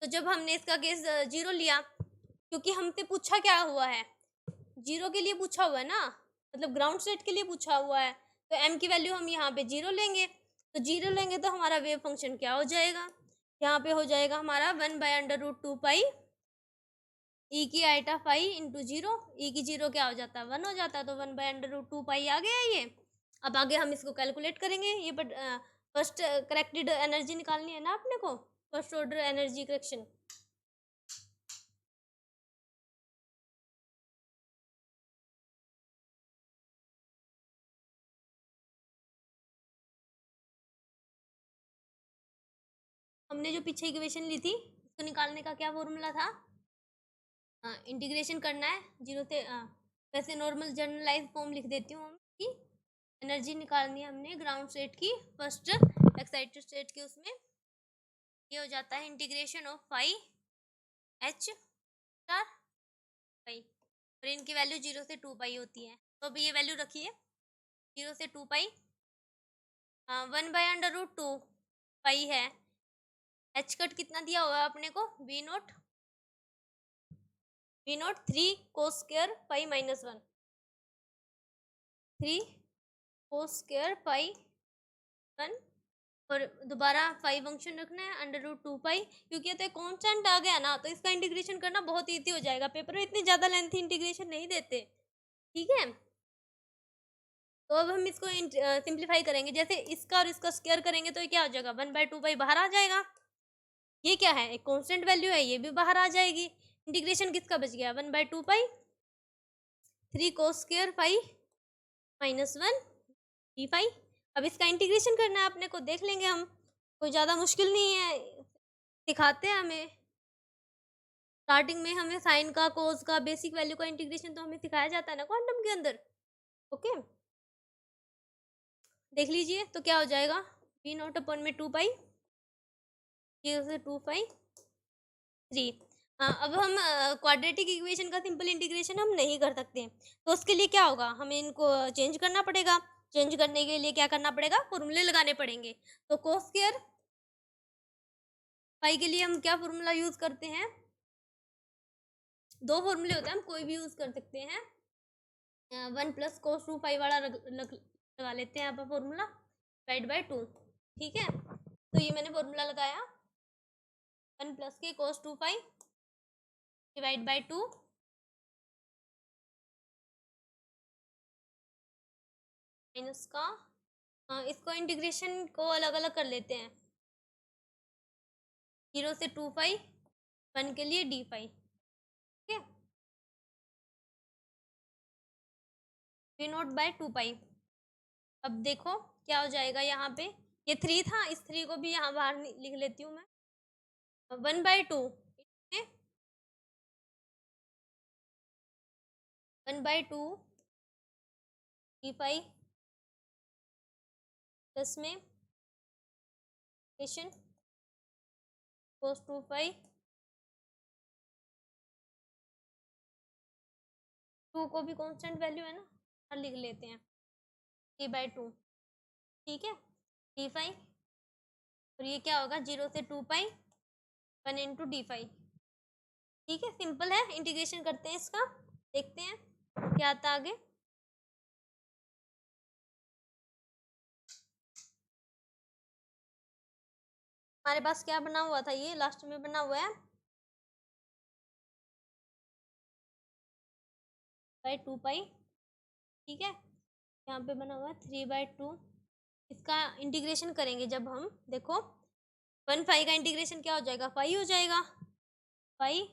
तो जब हमने इसका केस 0 लिया, क्योंकि हमसे पूछा क्या हुआ है, 0 के लिए पूछा हुआ है ना, मतलब ग्राउंड स्टेट के लिए पूछा हुआ है, तो एम की वैल्यू हम यहाँ पे 0 लेंगे, तो 0 लेंगे तो हमारा वेव फंक्शन क्या हो जाएगा, यहाँ पे हो जाएगा हमारा 1/√2 पाई ई की आइटा फाई इंटू जीरो, ई की जीरो क्या हो जाता है 1 हो जाता है, तो 1/√2 पाई आ गया ये। अब आगे हम इसको कैलकुलेट करेंगे, ये बट फर्स्ट करेक्टेड एनर्जी निकालनी है ना अपने को, फर्स्ट ऑर्डर एनर्जी करेक्शन। हमने जो पीछे इक्वेशन ली थी उसको निकालने का क्या फॉर्मूला था, इंटीग्रेशन करना है जीरो से, वैसे नॉर्मल जनरलाइज फॉर्म लिख देती हूँ कि एनर्जी निकालनी है हमने ग्राउंड स्टेट की फर्स्ट एक्साइटेड स्टेट की, उसमें ये हो जाता है integration of phi H star pi, और इनकी वैल्यू 0 से 2 पाई होती है। तो अभी ये वैल्यू रखिए 0 से 2 पाई, 1/√2 पाई है, एच कट कितना दिया हुआ है अपने को V0 3 cos² पाई -1, 3 cos² पाई 1, और दोबारा 5 फंक्शन रखना है √2 पाई, क्योंकि ये तो एक कॉन्स्टेंट आ गया ना, तो इसका इंटीग्रेशन करना बहुत ईजी हो जाएगा। पेपर में इतनी ज़्यादा लेंथी इंटीग्रेशन नहीं देते, ठीक है। तो अब हम इसको सिंप्लीफाई करेंगे, जैसे इसका और इसका स्क्वायर करेंगे तो ये क्या हो जाएगा 1/2 पाई बाहर आ जाएगा, ये क्या है एक कांस्टेंट वैल्यू है, ये भी बाहर आ जाएगी। इंटीग्रेशन किसका बच गया 1/2 पाई 3 cos² पाई -1 d पाई। अब इसका इंटीग्रेशन करना है अपने को, देख लेंगे हम, कोई ज़्यादा मुश्किल नहीं है, सिखाते हैं हमें स्टार्टिंग में, हमें साइन का कोस का बेसिक वैल्यू का इंटीग्रेशन तो हमें सिखाया जाता है ना क्वांटम के अंदर। ओके, देख लीजिए तो क्या हो जाएगा V0/2 पाई, ये से 2 पाई 3। अब हम क्वाड्रेटिक इक्वेशन का सिंपल इंटीग्रेशन हम नहीं कर सकते, तो उसके लिए क्या होगा, हमें इनको चेंज करना पड़ेगा। चेंज करने के लिए क्या करना पड़ेगा, फॉर्मूले लगाने पड़ेंगे। तो cos² पाई के लिए हम क्या फॉर्मूला यूज करते हैं, दो फॉर्मूले होते हैं, हम कोई भी यूज कर सकते हैं। 1 + cos2 पाई वाला लगा लेते हैं आप फॉर्मूला, /2, ठीक है। तो ये मैंने फॉर्मूला लगाया 1 + cos2 पाई /2 माइनस का, इसको इंटीग्रेशन को अलग अलग कर लेते हैं, 0 से 2 पाई 1 के लिए d पाई, ठीक है, V0/2 पाई। अब देखो क्या हो जाएगा, यहाँ पे ये 3 था, इस 3 को भी यहाँ बाहर लिख लेती हूँ मैं, 1/2 इसमें 1/2 d पाई प्लस में cos2 पाई, 2 को भी कांस्टेंट वैल्यू है ना, लिख लेते हैं 3/2, ठीक है, d5, और ये क्या होगा 0 से 2 पाई 1 इंटू d5, ठीक है। सिंपल है, इंटीग्रेशन करते हैं इसका, देखते हैं क्या आता है आगे। हमारे पास क्या बना हुआ था, ये लास्ट में बना हुआ है /2 पाई, ठीक है, यहाँ पे बना हुआ है 3/2। इसका इंटीग्रेशन करेंगे जब हम, देखो 1 पाई का इंटीग्रेशन क्या हो जाएगा 5 हो जाएगा, 5,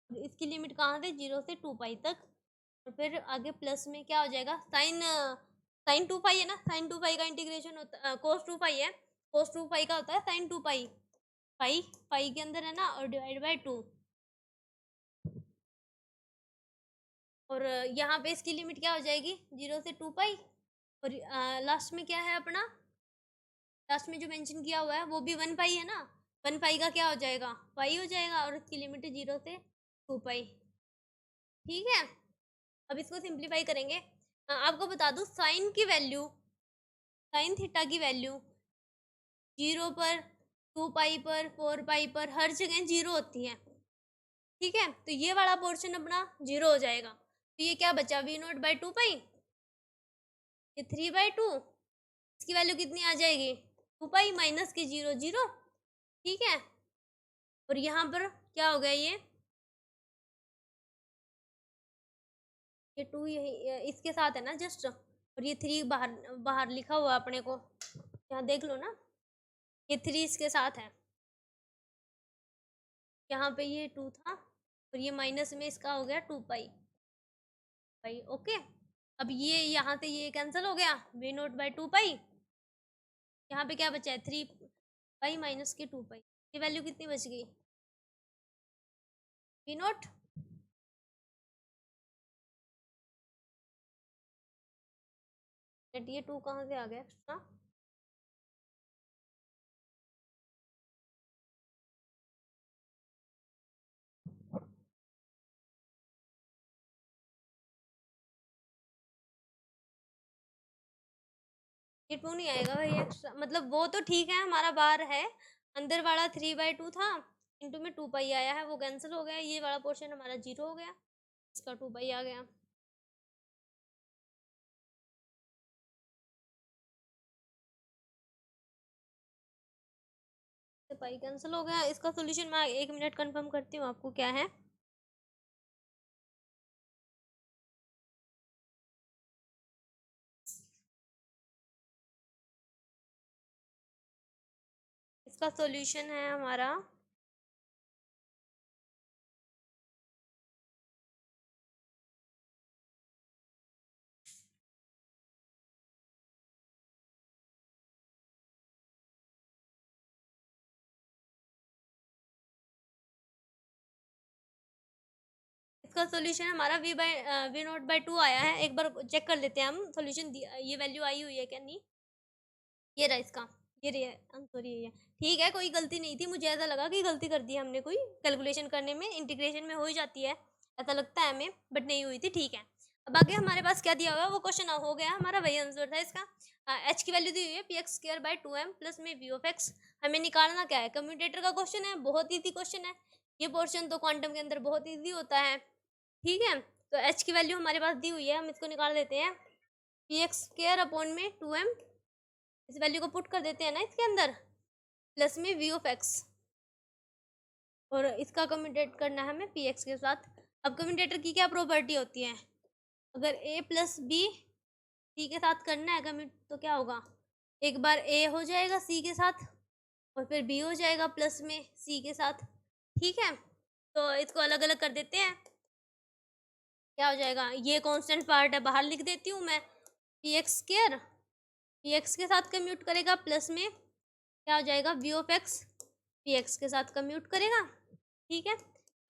इसकी लिमिट कहाँ से 0 से 2 पाई तक, और फिर आगे प्लस में क्या हो जाएगा साइन 2 पाई है ना, साइन 2 पाई का इंटीग्रेशन होता है, cos2 पाई है, cos2 पाई का होता है साइन 2 पाई, पाई पाई के अंदर है ना, और /2, और यहाँ पे इसकी लिमिट क्या हो जाएगी 0 से 2 पाई, और लास्ट में क्या है अपना, लास्ट में जो मेंशन किया हुआ है वो भी 1 पाई है ना, 1 पाई का क्या हो जाएगा पाई हो जाएगा, और इसकी लिमिट है 0 से 2 पाई, ठीक है। अब इसको सिंप्लीफाई करेंगे। आपको बता दूं साइन की वैल्यू, साइन थीटा की वैल्यू 0 पर, 2 पाई पर, 4 पाई पर, हर जगह 0 होती है, ठीक है। तो ये वाला पोर्शन अपना 0 हो जाएगा, तो ये क्या बचा V0/2 पाई, ये 3/2, इसकी वैल्यू कितनी आ जाएगी 2 पाई माइनस की 0 0, ठीक है। और यहाँ पर क्या हो गया, ये ये 2 यही इसके साथ है ना जस्ट, और ये 3 बाहर बाहर लिखा हुआ है अपने को, यहाँ देख लो ना, ये 3 इसके साथ है, यहाँ पे ये 2 था और ये माइनस में इसका हो गया 2 पाई पाई। ओके, अब ये यहाँ से ये कैंसिल हो गया, वी नोट बाई 2 पाई, यहाँ पे क्या बचा है 3 पाई माइनस के 2 पाई, ये वैल्यू कितनी बच गई, वी नोट। ये 2 कहाँ से आ गया एक्स्ट्रा, ये 2 नहीं आएगा भाई एक्स्ट्रा, मतलब वो तो ठीक है हमारा बाहर है, अंदर वाला 3/2 था, इंटू में 2 पाई आया है, वो कैंसिल हो गया, ये वाला पोर्शन हमारा 0 हो गया, इसका 2 पाई आ गया, पाई कैंसिल हो गया। इसका सोल्यूशन मैं 1 मिनट कंफर्म करती हूँ आपको क्या है। इसका सॉल्यूशन है हमारा इसका सॉल्यूशन हमारा वी नॉट बाई 2 आया है, एक बार चेक कर लेते हैं हम सॉल्यूशन, ये वैल्यू आई हुई है क्या नहीं, ये रहा इसका, ये रहा आंसर, ये है। ठीक है, कोई गलती नहीं थी, मुझे ऐसा लगा कि गलती कर दी हमने कोई कैलकुलेशन करने में, इंटीग्रेशन में हो ही जाती है ऐसा लगता है हमें, बट नहीं हुई थी, ठीक है। अब आगे हमारे पास क्या दिया हुआ है, वो क्वेश्चन हो गया हमारा, वही आंसर था इसका। एच की वैल्यू दी हुई है P x square by 2m plus में वी ऑफ एक्स, हमें निकालना क्या है, कम्यूटेटर का क्वेश्चन है, बहुत ईजी क्वेश्चन है, ये पोर्शन तो क्वांटम के अंदर बहुत ईजी होता है, ठीक है। तो एच की वैल्यू हमारे पास दी हुई है, हम इसको निकाल देते हैं, पी एक्स स्क्र अपॉन में 2m, इस वैल्यू को पुट कर देते हैं ना इसके अंदर, प्लस में वी ऑफ एक्स, और इसका कम्यूटेट करना है हमें पी एक्स के साथ। अब कम्यूटेटर की क्या प्रॉपर्टी होती है, अगर ए प्लस बी सी के साथ करना है कम्यूट, तो क्या होगा, एक बार ए हो जाएगा सी के साथ, और फिर बी हो जाएगा प्लस में सी के साथ, ठीक है। तो इसको अलग अलग कर देते हैं, क्या हो जाएगा, ये कांस्टेंट पार्ट है बाहर लिख देती हूँ मैं, p x square p x के साथ कम्यूट करेगा, प्लस में क्या हो जाएगा V of x p x के साथ कम्यूट करेगा, ठीक है,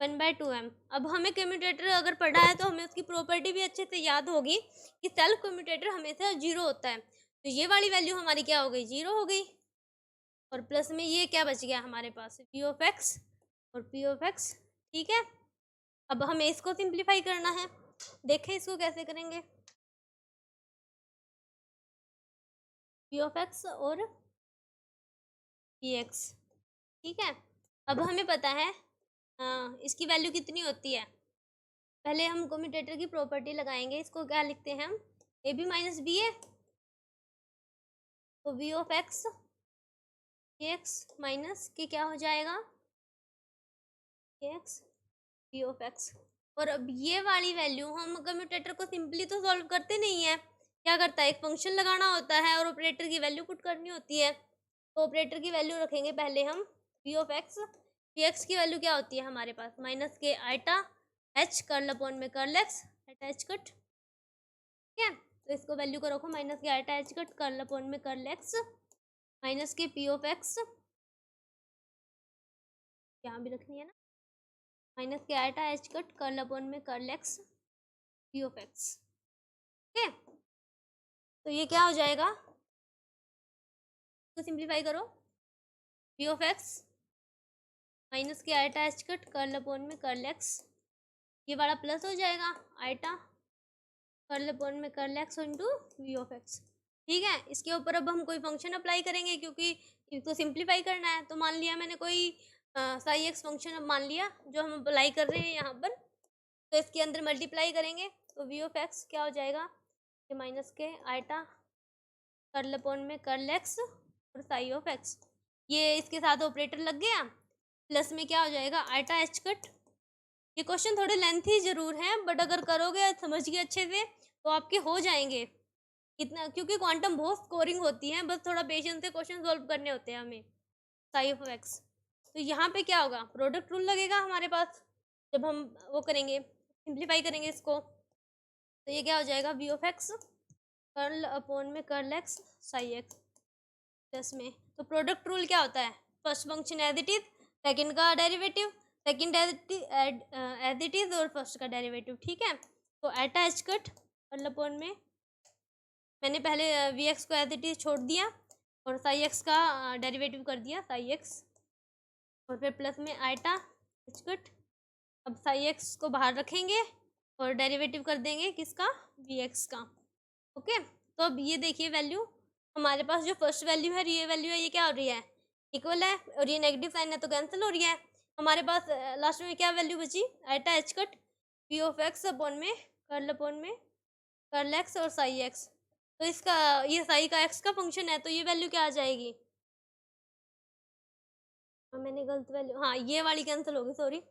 1/2m। अब हमें कम्यूटेटर अगर पढ़ा है तो हमें उसकी प्रॉपर्टी भी अच्छे से याद होगी कि सेल्फ कम्यूटेटर हमेशा 0 होता है, तो ये वाली वैल्यू हमारी क्या हो गई, 0 हो गई, और प्लस में ये क्या बच गया हमारे पास, पी ऑफ एक्स और पी ऑफ एक्स, ठीक है। अब हमें इसको सिंप्लीफाई करना है, देखें इसको कैसे करेंगे, पी ऑफ एक्स और पी एक्स, ठीक है। अब हमें पता है इसकी वैल्यू कितनी होती है, पहले हम कम्यूटेटर की प्रॉपर्टी लगाएंगे, इसको क्या लिखते हैं हम, ए बी माइनस बी है, तो V of x x minus के क्या हो जाएगा, एक्स वी ऑफ एक्स। और अब ये वाली वैल्यू हम कम्यूटेटर को सिंपली तो सॉल्व करते नहीं है, क्या करता है, एक फंक्शन लगाना होता है और ऑपरेटर की वैल्यू पुट करनी होती है, तो ऑपरेटर की वैल्यू रखेंगे पहले हम, V of X, V X की वैल्यू क्या होती है हमारे पास, माइनस के आइटा एच कर्ल अपॉन में curl X eta H cut, ठीक है। तो इसको वैल्यू को रखो, माइनस के eta H cut curl upon में कर्ल एक्स माइनस के पी ऑफ एक्स, यहाँ भी रखनी है ना, माइनस के eta H cut curl upon में curl X P of x, ठीक है। तो ये क्या हो जाएगा, तो सिंप्लीफाई करो, पी ऑफ एक्स माइनस के eta H cut curl upon में कर्ल एक्स, ये वाला प्लस हो जाएगा आइटा कर्ल अपॉन में curl x into V of x, ठीक है। इसके ऊपर अब हम कोई फंक्शन अप्लाई करेंगे, क्योंकि इसको सिंप्लीफाई करना है, तो मान लिया मैंने कोई साई एक्स फंक्शन अब मान लिया जो हम अप्लाई कर रहे हैं यहाँ पर, तो इसके अंदर मल्टीप्लाई करेंगे, तो वी ऑफ एक्स क्या हो जाएगा, ये माइनस के आइटा कर्ल अपॉन में कर्ल एक्स और साई ऑफ एक्स, ये इसके साथ ऑपरेटर लग गया, प्लस में क्या हो जाएगा आइटा एच कट ये क्वेश्चन थोड़े लेंथी जरूर हैं, बट अगर करोगे समझ गए अच्छे से तो आपके हो जाएंगे इतना, क्योंकि क्वांटम बहुत स्कोरिंग होती है, बस थोड़ा पेशेंस से क्वेश्चन सॉल्व करने होते हैं हमें। साई ऑफ एक्स, तो यहाँ पे क्या होगा, प्रोडक्ट रूल लगेगा हमारे पास जब हम वो करेंगे, सिंप्लीफाई करेंगे इसको, तो ये क्या हो जाएगा, V of X curl upon में curl X psi X plus में, तो प्रोडक्ट रूल क्या होता है, first function as it is, second का derivative, second as it is और फर्स्ट का डेरिवेटिव, ठीक है। तो एटा एच कट कर्ल अपॉन में, मैंने पहले वी एक्स को एज इट इज छोड़ दिया और साई एक्स का डेरिवेटिव कर दिया साई एक्स, और फिर प्लस में आइटा एच कट, अब साई एक्स को बाहर रखेंगे और डेरिवेटिव कर देंगे किसका, वी एक्स का, ओके। तो अब ये देखिए वैल्यू, हमारे पास जो फर्स्ट वैल्यू है, ये वैल्यू है, ये क्या हो रही है, इक्वल है, और ये नेगेटिव साइन है तो कैंसिल हो रही है। हमारे पास लास्ट में क्या वैल्यू बची, eta H cut V of x upon में कर्ल एक्स और साई एक्स, तो इसका ये साई का एक्स का फंक्शन है, तो ये वैल्यू क्या आ जाएगी, मैंने गलत वैल्यू, हाँ ये वाली कैंसिल होगी, सॉरी,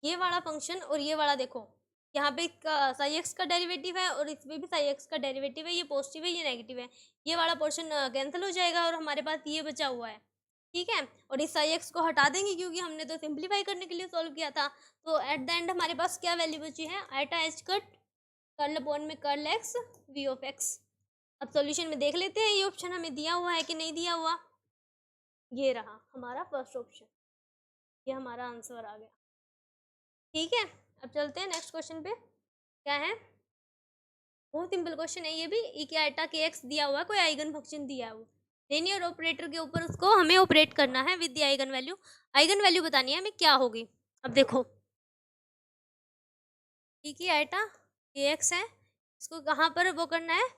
ये वाला फंक्शन और ये वाला देखो, यहाँ पे साई एक्स का डेरिवेटिव है और इसमें भी साई एक्स का डेरिवेटिव है, ये पॉजिटिव है ये नेगेटिव है, ये वाला पोर्शन कैंसिल हो जाएगा और हमारे पास ये बचा हुआ है, ठीक है। और इस साई एक्स को हटा देंगे क्योंकि हमने तो सिंप्लीफाई करने के लिए सॉल्व किया था, तो एट द एंड हमारे पास क्या वैल्यू बची है, eta H cut curl upon में curl X V of X. अब सॉल्यूशन में देख लेते हैं ये ऑप्शन हमें दिया हुआ है कि नहीं दिया हुआ, ये रहा हमारा फर्स्ट ऑप्शन, ये हमारा आंसर आ गया, ठीक है। अब चलते हैं नेक्स्ट क्वेश्चन पे, क्या है, बहुत सिंपल क्वेश्चन है ये भी, ई के आइटा के एक्स दिया हुआ, कोई आइगन फंक्शन दिया हुआ, लीनियर ऑपरेटर के ऊपर उसको हमें ऑपरेट करना है विद द आइगन वैल्यू बतानी है हमें क्या होगी। अब देखो ई के आइटा के एक्स है, इसको कहाँ पर वो करना है,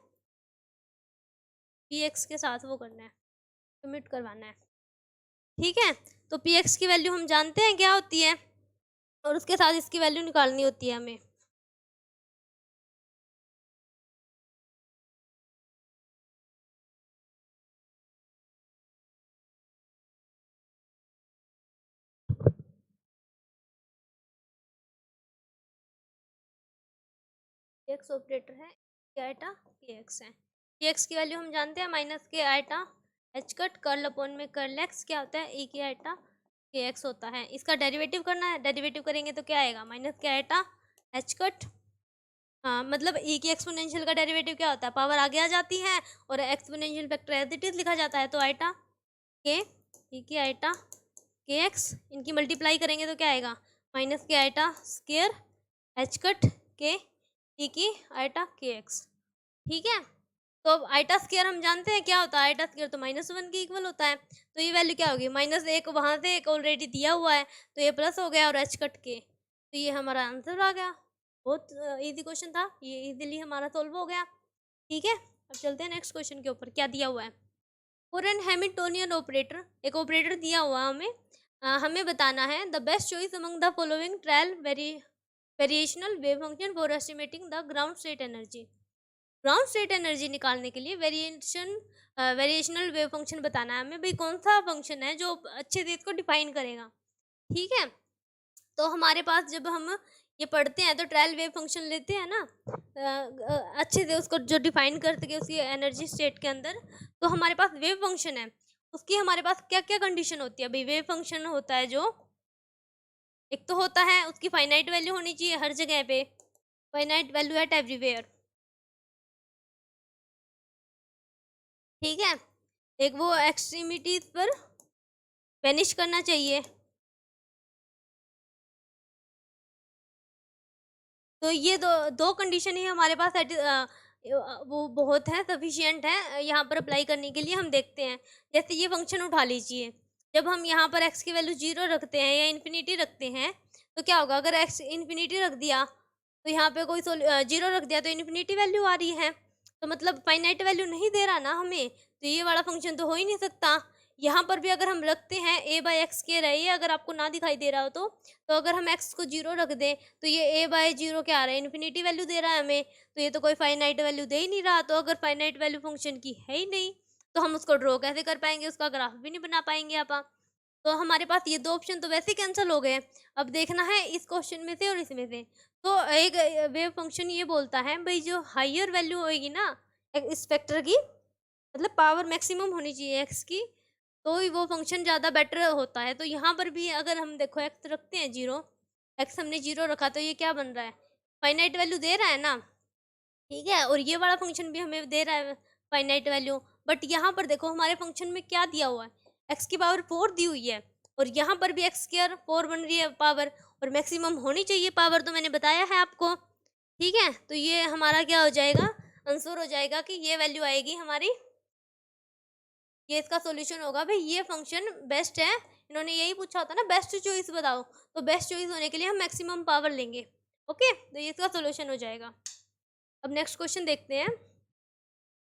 पी एक्स के साथ वो करना है, कमिट करवाना है, ठीक है। तो पी एक्स की वैल्यू हम जानते हैं क्या होती है, और उसके साथ इसकी वैल्यू निकालनी होती है हमें, एक्स ऑपरेटर है, के आइटा के एक्स है, के एक्स की वैल्यू हम जानते हैं माइनस के eta H cut curl upon में कर्ल एक्स क्या होता है, ई के आइटा के एक्स होता है, इसका डेरिवेटिव करना है, डेरिवेटिव करेंगे तो क्या आएगा, माइनस के आइटा एच कट, हाँ मतलब ई की एक्सपोनेंशियल का डेरिवेटिव क्या होता है, पावर आगे आ जाती है और exponential factor as it is लिखा जाता है, तो आइटा के ई की आइटा के एक्स, इनकी मल्टीप्लाई करेंगे तो क्या आएगा, माइनस के आइटा स्केयर एच कट के ई की आइटा के एक्स, ठीक है। तो अब आइटा स्केयर हम जानते हैं क्या होता है, आइटा स्केयर तो -1 के इक्वल होता है, तो ये वैल्यू क्या होगी, -1 वहाँ से एक ऑलरेडी दिया हुआ है तो ये प्लस हो गया और एच कट के, तो ये हमारा आंसर आ गया, बहुत इजी क्वेश्चन था ये, इजीली हमारा सॉल्व हो गया, ठीक है। अब चलते हैं नेक्स्ट क्वेश्चन के ऊपर, क्या दिया हुआ है, फॉर एन हैमिल्टोनियन ऑपरेटर, एक ऑपरेटर दिया हुआ हमें, हमें बताना है the best choice among the following trial variational wave function for estimating the ground state energy, ground state energy निकालने के लिए वेरिएशनल वेव फंक्शन बताना है हमें, भाई कौन सा फंक्शन है जो अच्छे से इसको डिफाइन करेगा, ठीक है। तो हमारे पास जब हम ये पढ़ते हैं तो ट्रायल वेव फंक्शन लेते हैं ना, अच्छे से उसको जो डिफाइन कर सके उसकी एनर्जी स्टेट के अंदर, तो हमारे पास वेव फंक्शन है, उसकी हमारे पास क्या क्या कंडीशन होती है, भाई वेव फंक्शन होता है जो, एक तो होता है उसकी फाइनाइट वैल्यू होनी चाहिए हर जगह पे, फाइनाइट वैल्यू एट एवरीवेयर, ठीक है। एक वो एक्सट्रीमिटीज पर वेनिश करना चाहिए, तो ये दो कंडीशन ही हमारे पास वो बहुत है, सफिशियंट है यहाँ पर अप्लाई करने के लिए। हम देखते हैं, जैसे ये फंक्शन उठा लीजिए, जब हम यहाँ पर x की वैल्यू 0 रखते हैं या इन्फिनिटी रखते हैं तो क्या होगा, अगर x इन्फिनिटी रख दिया तो यहाँ पे कोई 0 रख दिया तो इन्फिनिटी वैल्यू आ रही है, तो मतलब फाइनाइट वैल्यू नहीं दे रहा ना हमें, तो ये वाला फंक्शन तो हो ही नहीं सकता। यहाँ पर भी अगर हम रखते हैं a बाई एक्स के रहे, अगर आपको ना दिखाई दे रहा हो तो अगर हम x को 0 रख दें तो ये a बाई 0 क्या आ रहा है, इन्फिनिटी वैल्यू दे रहा है हमें, तो ये तो कोई फाइनाइट वैल्यू दे ही नहीं रहा, तो अगर फाइनाइट वैल्यू फंक्शन की है ही नहीं तो हम उसको ड्रॉ कैसे कर पाएंगे, उसका ग्राफ भी नहीं बना पाएंगे आप। तो हमारे पास ये 2 ऑप्शन तो वैसे ही कैंसिल हो गए। अब देखना है इस क्वेश्चन में से और इसमें से। तो एक वेव फंक्शन ये बोलता है भाई जो हायर वैल्यू होएगी ना इस फैक्टर की, मतलब पावर मैक्सिमम होनी चाहिए एक्स की, तो ही वो फंक्शन ज़्यादा बेटर होता है। तो यहाँ पर भी अगर हम देखो एक्स रखते हैं 0, एक्स हमने 0 रखा तो ये क्या बन रहा है, फाइनाइट वैल्यू दे रहा है ना, ठीक है। और ये वाला फंक्शन भी हमें दे रहा है फाइनाइट वैल्यू। बट यहाँ पर देखो हमारे फंक्शन में क्या दिया हुआ है, एक्स की पावर 4 दी हुई है, और यहाँ पर भी एक्स स्क्वायर 4 बन रही है पावर, और मैक्सिमम होनी चाहिए पावर, तो मैंने बताया है आपको, ठीक है। तो ये हमारा क्या हो जाएगा, आंसर हो जाएगा कि ये वैल्यू आएगी हमारी, ये इसका सॉल्यूशन होगा। भाई ये फंक्शन बेस्ट है, इन्होंने यही पूछा होता ना बेस्ट चॉइस बताओ, तो बेस्ट चॉइस होने के लिए हम मैक्सिमम पावर लेंगे। ओके, तो ये इसका सॉल्यूशन हो जाएगा। अब नेक्स्ट क्वेश्चन देखते हैं,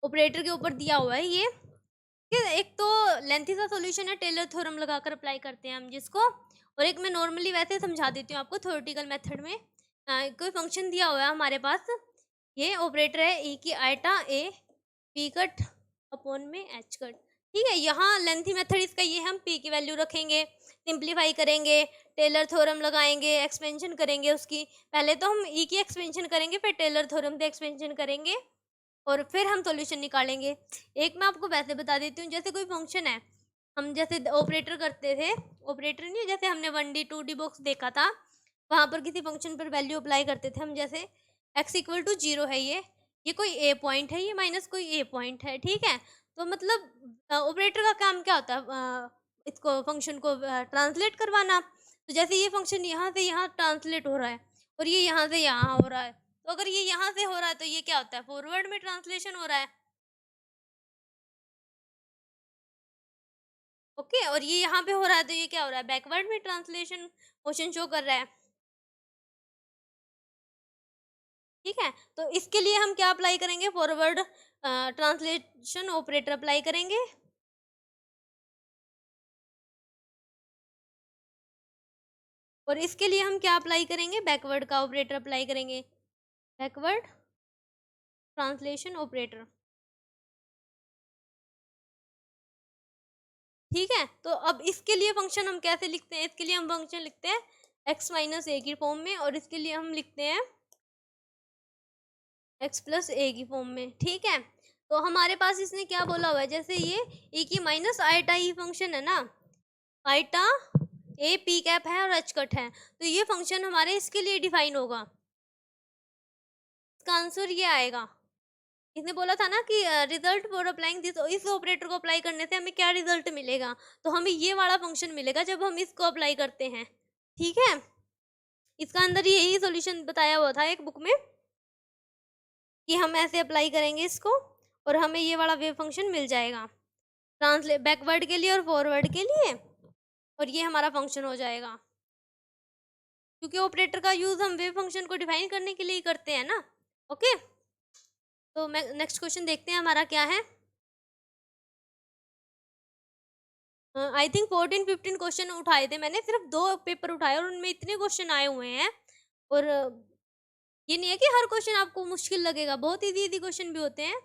ऑपरेटर के ऊपर दिया हुआ है ये कि एक तो लेंथी सा सॉल्यूशन है, टेलर थ्योरम लगाकर अप्लाई करते हैं हम जिसको, और एक मैं नॉर्मली वैसे समझा देती हूँ आपको थ्योरेटिकल मेथड में। कोई फंक्शन दिया हुआ है हमारे पास, ये ऑपरेटर है ई की eta A P cut upon में एच कट, ठीक है। यहाँ लेंथी मेथड इसका ये, हम पी की वैल्यू रखेंगे, सिंप्लीफाई करेंगे, टेलर थ्योरम लगाएंगे, एक्सपेंशन करेंगे उसकी। पहले तो हम ई की एक्सपेंशन करेंगे, फिर टेलर थ्योरम से एक्सपेंशन करेंगे, और फिर हम सॉल्यूशन निकालेंगे। एक मैं आपको वैसे बता देती हूँ, जैसे कोई फंक्शन है, हम जैसे ऑपरेटर करते थे, ऑपरेटर नहीं, जैसे हमने 1D 2D बॉक्स देखा था, वहाँ पर किसी फंक्शन पर वैल्यू अप्लाई करते थे हम, जैसे x इक्वल टू 0 है, ये कोई a पॉइंट है, ये माइनस कोई a पॉइंट है, ठीक है। तो मतलब ऑपरेटर का काम क्या होता है, इसको फंक्शन को ट्रांसलेट करवाना। तो जैसे ये फंक्शन यहाँ से यहाँ ट्रांसलेट हो रहा है, और ये यहाँ से यहाँ हो रहा है, तो अगर ये यहाँ से हो रहा है तो ये क्या होता है, फॉरवर्ड में ट्रांसलेशन हो रहा है, ओके। और ये यहाँ पे हो रहा है तो ये क्या हो रहा है, बैकवर्ड में ट्रांसलेशन मोशन शो कर रहा है, ठीक है। तो इसके लिए हम क्या अप्लाई करेंगे, फॉरवर्ड ट्रांसलेशन ऑपरेटर अप्लाई करेंगे, और इसके लिए हम क्या अप्लाई करेंगे, बैकवर्ड का ऑपरेटर अप्लाई करेंगे, बैकवर्ड ट्रांसलेशन ऑपरेटर, ठीक है। तो अब इसके लिए फंक्शन हम कैसे लिखते हैं, इसके लिए हम फंक्शन लिखते हैं x माइनस ए की फॉर्म में, और इसके लिए हम लिखते हैं x प्लस ए की फॉर्म में, ठीक है। तो हमारे पास इसने क्या बोला हुआ है, जैसे ये e की माइनस आइटा ई फंक्शन है ना, आइटा ए पी कैप है और एच कट है, तो ये फंक्शन हमारे इसके लिए डिफाइन होगा, इसका आंसर ये आएगा। इसने बोला था ना कि रिजल्ट फॉर अप्लाइंग दिस, इस ऑपरेटर को अप्लाई करने से हमें क्या रिजल्ट मिलेगा, तो हमें ये वाला फंक्शन मिलेगा जब हम इसको अप्लाई करते हैं, ठीक है। इसका अंदर यही सॉल्यूशन बताया हुआ था एक बुक में, कि हम ऐसे अप्लाई करेंगे इसको, और हमें ये वाला वेव फंक्शन मिल जाएगा, ट्रांसलेट बैकवर्ड के लिए और फॉरवर्ड के लिए, और ये हमारा फंक्शन हो जाएगा, क्योंकि ऑपरेटर का यूज हम वेव फंक्शन को डिफाइन करने के लिए ही करते हैं ना, ओके। तो मैं नेक्स्ट क्वेश्चन देखते हैं हमारा क्या है। आई थिंक 14-15 क्वेश्चन उठाए थे मैंने, सिर्फ 2 पेपर उठाए और उनमें इतने क्वेश्चन आए हुए हैं, और ये नहीं है कि हर क्वेश्चन आपको मुश्किल लगेगा, बहुत इजी इजी क्वेश्चन भी होते हैं।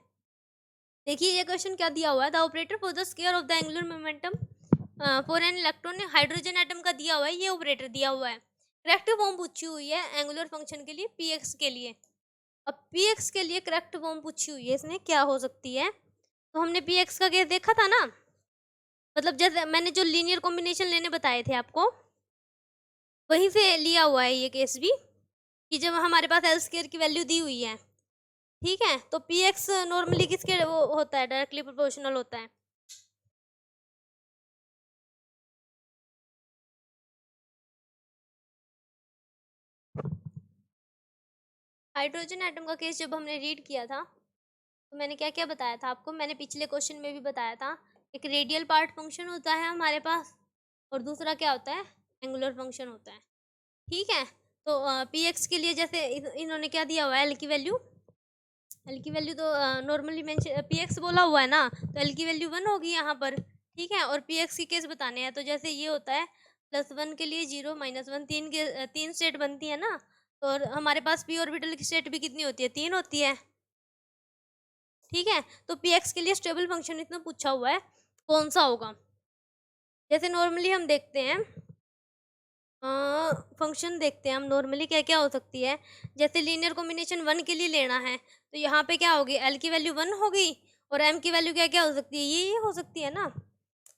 देखिए ये क्वेश्चन क्या दिया हुआ है, the operator for the square of the angular momentum for an electron, hydrogen atom का दिया हुआ है, ये ऑपरेटर दिया हुआ है। करेक्ट फॉर्म पूछी हुई है एंगुलर फंक्शन के लिए px के लिए। अब px के लिए करेक्ट फॉर्म पूछी हुई है इसने, क्या हो सकती है, तो हमने px का केस देखा था ना, मतलब जैसे मैंने जो लीनियर कॉम्बिनेशन लेने बताए थे आपको, वहीं से लिया हुआ है ये केस भी, कि जब हमारे पास एल स्क्वायर की वैल्यू दी हुई है, ठीक है, तो px नॉर्मली किसके वो होता है, डायरेक्टली प्रोपोर्शनल होता है। हाइड्रोजन एटम का केस जब हमने रीड किया था, तो मैंने क्या क्या बताया था आपको, मैंने पिछले क्वेश्चन में भी बताया था, एक रेडियल पार्ट फंक्शन होता है हमारे पास, और दूसरा क्या होता है, एंगुलर फंक्शन होता है, ठीक है। तो px के लिए जैसे इन्होंने क्या दिया हुआ है, एल की वैल्यू तो नॉर्मली मेंशन px बोला हुआ है ना, तो एल की वैल्यू 1 होगी यहाँ पर, ठीक है। और px की केस बताने हैं, तो जैसे ये होता है +1 के लिए 0 -1, 3 स्टेट बनती है ना, तो और हमारे पास p ऑर्बिटल की स्टेट भी कितनी होती है, 3 होती है, ठीक है। तो पी एक्स के लिए स्टेबल फंक्शन इतना पूछा हुआ है, कौन सा होगा? जैसे नॉर्मली हम देखते हैं, फंक्शन देखते हैं हम नॉर्मली क्या क्या हो सकती है। जैसे लीनियर कॉम्बिनेशन 1 के लिए लेना है, तो यहाँ पे क्या होगी, एल की वैल्यू 1 हो गई, और एम की वैल्यू क्या क्या हो सकती है, ये हो सकती है ना।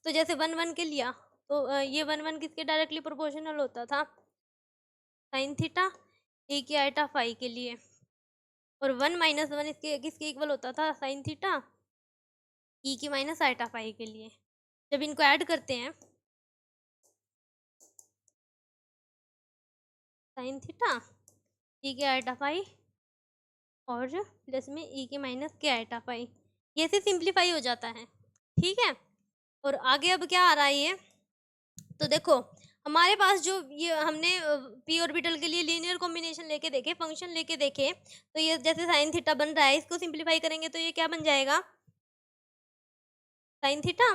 तो जैसे 1 1 के लिया, तो ये 1 1 किसके डायरेक्टली प्रोपोर्शनल होता था, साइन थीटा ए की आइटा फाई के लिए, और 1 माइनस 1 इसके किसके इक्वल होता था, साइन थीटा ई की माइनस आइटा फाई के लिए। जब इनको ऐड करते हैं, साइन थीटा ई के आइटा फाई और प्लस में ई के माइनस के आइटा फाई, ये से सिंप्लीफाई हो जाता है। ठीक है। और आगे अब क्या आ रहा है ये, तो देखो हमारे पास जो ये हमने पी ऑर्बिटल के लिए लीनियर कॉम्बिनेशन लेके देखे, फंक्शन लेके देखे, तो ये जैसे साइन थीटा बन रहा है, इसको सिंप्लीफाई करेंगे तो ये क्या बन जाएगा, साइन थीटा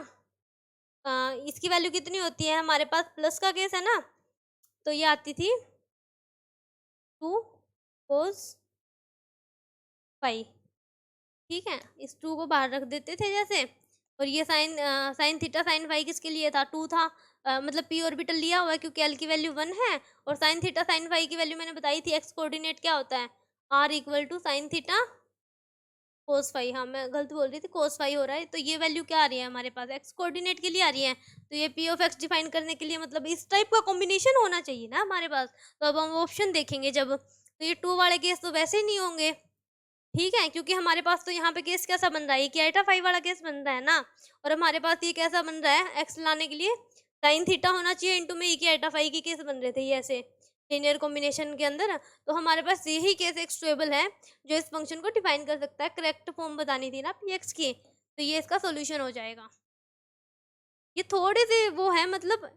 इसकी वैल्यू कितनी होती है हमारे पास, प्लस का केस है ना, तो ये आती थी 2 cos फाई। ठीक है, इस 2 को बाहर रख देते थे जैसे, और ये साइन थीटा साइन फाई किसके लिए था, 2 था, मतलब पी ऑर्बिटल लिया हुआ है क्योंकि एल की वैल्यू 1 है, और साइन थीटा साइन फाई की वैल्यू मैंने बताई थी, एक्स कोऑर्डिनेट क्या होता है, r equal to sine theta cos phi, हाँ मैं गलत बोल रही थी, कोस फाई हो रहा है, तो ये वैल्यू क्या आ रही है हमारे पास, एक्स कोऑर्डिनेट के लिए आ रही है, तो ये पी ऑफ एक्स डिफाइन करने के लिए मतलब इस टाइप का कॉम्बिनेशन होना चाहिए ना हमारे पास। तो अब हम ऑप्शन देखेंगे जब, तो ये 2 वाले केस तो वैसे ही नहीं होंगे। ठीक है, क्योंकि हमारे पास तो यहाँ पे केस कैसा बन रहा है, कि आइटा फाइव वाला केस बन रहा है ना, और हमारे पास ये कैसा बन रहा है, एक्स लाने के लिए साइन थीटा होना चाहिए इंटू में ई की आइटा फाइव की केस बन रहे थे ये ऐसे लीनियर कॉम्बिनेशन के अंदर। तो हमारे पास यही केस एक स्टेबल है जो इस फंक्शन को डिफाइन कर सकता है, करेक्ट फॉर्म बतानी थी ना पी एक्स की, तो ये इसका सोल्यूशन हो जाएगा। ये थोड़े से वो है, मतलब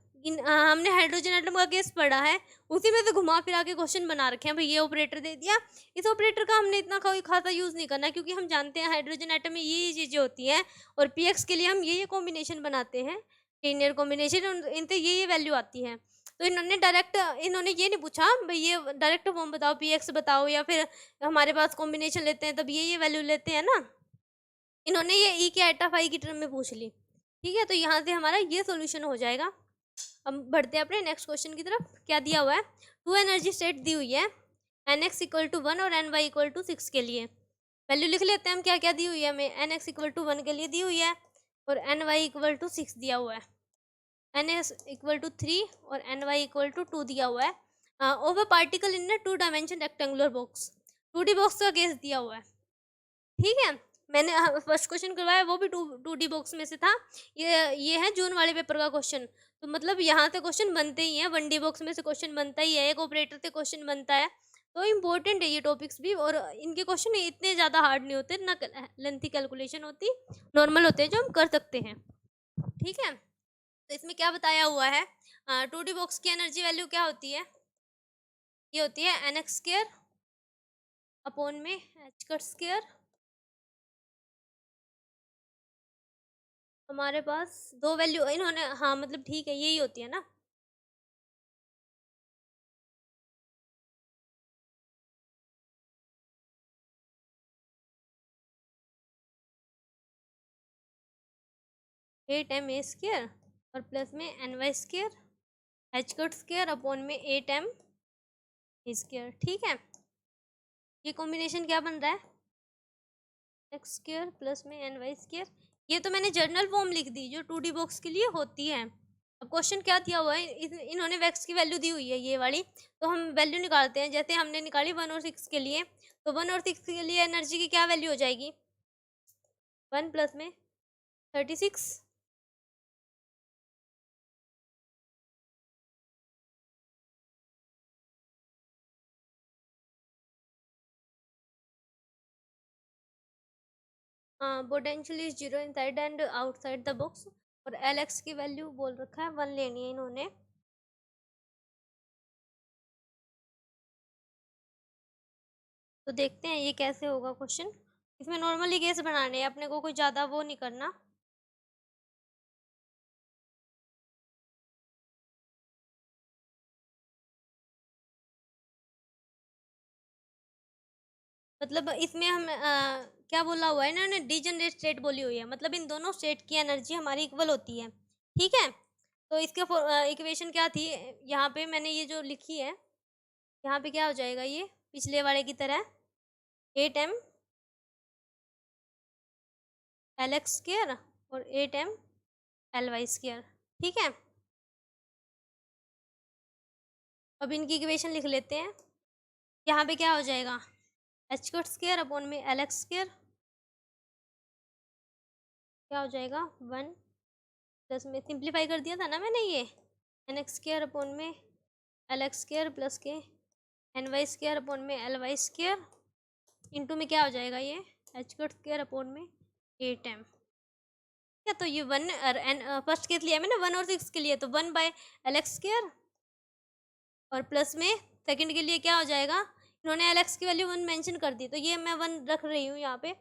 हमने हाइड्रोजन एटम का केस पढ़ा है, उसी में से घुमा फिरा के क्वेश्चन बना रखे हैं, भाई ये ऑपरेटर दे दिया, इस ऑपरेटर का हमने इतना कोई खासा यूज नहीं करना, क्योंकि हम जानते हैं हाइड्रोजन एटम में ये चीजें होती हैं, और पीएक्स के लिए हम ये कॉम्बिनेशन बनाते हैं, लीनियर कॉम्बिनेशन, इनसे ये वैल्यू आती है। तो इन्होंने ये नहीं पूछा भाई ये डायरेक्ट फॉर्म बताओ, पीएक्स बताओ, या फिर हमारे पास कॉम्बिनेशन लेते हैं तब ये वैल्यू लेते हैं ना, इन्होंने ये ई के आइटा फाई की टर्म में पूछ ली। ठीक है, तो यहाँ से हमारा ये सोल्यूशन हो जाएगा। अब बढ़ते हैं अपने नेक्स्ट क्वेश्चन की तरफ। क्या दिया हुआ है, 2 एनर्जी स्टेट दी हुई है, एन एक्स इक्वल टू 1 और एन वाई इक्वल टू 6 के लिए। वैल्यू लिख लेते हैं हम, क्या क्या दी हुई है हमें, एन एक्स इक्वल टू 1 के लिए दी हुई है, और एन वाई इक्वल टू 6 दिया हुआ है, एन एक्स इक्वल टू 3 और एन वाई इक्वल टू 2 दिया हुआ है, of a particle in a 2 dimension rectangular box, 2D box का केस दिया हुआ है। ठीक है, मैंने फर्स्ट क्वेश्चन करवाया वो भी 2D बॉक्स में से था, ये है जून वाले पेपर का क्वेश्चन। तो मतलब यहाँ से क्वेश्चन बनते ही हैं, 1D बॉक्स में से क्वेश्चन बनता ही है, एक ऑपरेटर से क्वेश्चन बनता है, तो इम्पोर्टेंट है ये टॉपिक्स भी, और इनके क्वेश्चन इतने ज़्यादा हार्ड नहीं होते ना, लेंथी कैलकुलेशन होती, नॉर्मल होते हैं जो हम कर सकते हैं। ठीक है, तो इसमें क्या बताया हुआ है, 2D बॉक्स की एनर्जी वैल्यू क्या होती है, ये होती है एन एक्स स्क्र अपॉन में एच कट स्क्र, हमारे पास दो वैल्यू इन्होंने, हाँ मतलब ठीक है यही होती है ना, एट एम ए स्क्र और प्लस में n y square h cut square upon में 8m स्क्र। ठीक है, ये कॉम्बिनेशन क्या बन रहा है, एक्स स्क्र प्लस में एन वाई स्क्र, ये तो मैंने जर्नल फॉर्म लिख दी जो 2D बॉक्स के लिए होती है। अब क्वेश्चन क्या दिया हुआ है, इन्होंने वैक्स की वैल्यू दी हुई है ये वाली, तो हम वैल्यू निकालते हैं, जैसे हमने निकाली 1 और 6 के लिए, तो 1 और 6 के लिए एनर्जी की क्या वैल्यू हो जाएगी, 1 प्लस में 36, potential is zero inside and outside the box, और एल एक्स की वैल्यू बोल रखा है 1 लेनी है इन्होंने। तो देखते हैं ये कैसे होगा क्वेश्चन, इसमें नॉर्मली केस बनाने हैं अपने को, कोई ज़्यादा वो नहीं करना। मतलब इसमें हम क्या बोला हुआ है इन्होंने, डीजनरेट स्टेट बोली हुई है, मतलब इन दोनों स्टेट की एनर्जी हमारी इक्वल होती है। ठीक है, तो इसके इक्वेशन क्या थी, यहाँ पे मैंने ये जो लिखी है, यहाँ पे क्या हो जाएगा, ये पिछले वाले की तरह 8m Lx स्क्वायर और 8m Ly स्क्वायर। ठीक है, अब इनकी इक्वेशन लिख लेते हैं। यहाँ पे क्या हो जाएगा, एच कट स्क्वायर अपॉन में Lx स्क्वायर, क्या हो जाएगा 1 प्लस में सिंप्लीफाई कर दिया था ना मैंने, ये एन एक्स स्क्वायर अपॉन में Lx स्क्वायर प्लस के एन वाई स्क्वायर अपॉन में Ly स्क्वायर इंटू में क्या हो जाएगा, ये एच कट स्क्वायर अपॉन में 8m। क्या, तो ये 1 और एन फर्स्ट के लिए मैंने 1 और 6 के लिए तो 1/Lx स्क्वायर, और प्लस में सेकंड के लिए क्या हो जाएगा, इन्होंने Lx की वैल्यू 1 मेंशन कर दी, तो ये मैं 1 रख रही हूँ यहाँ पे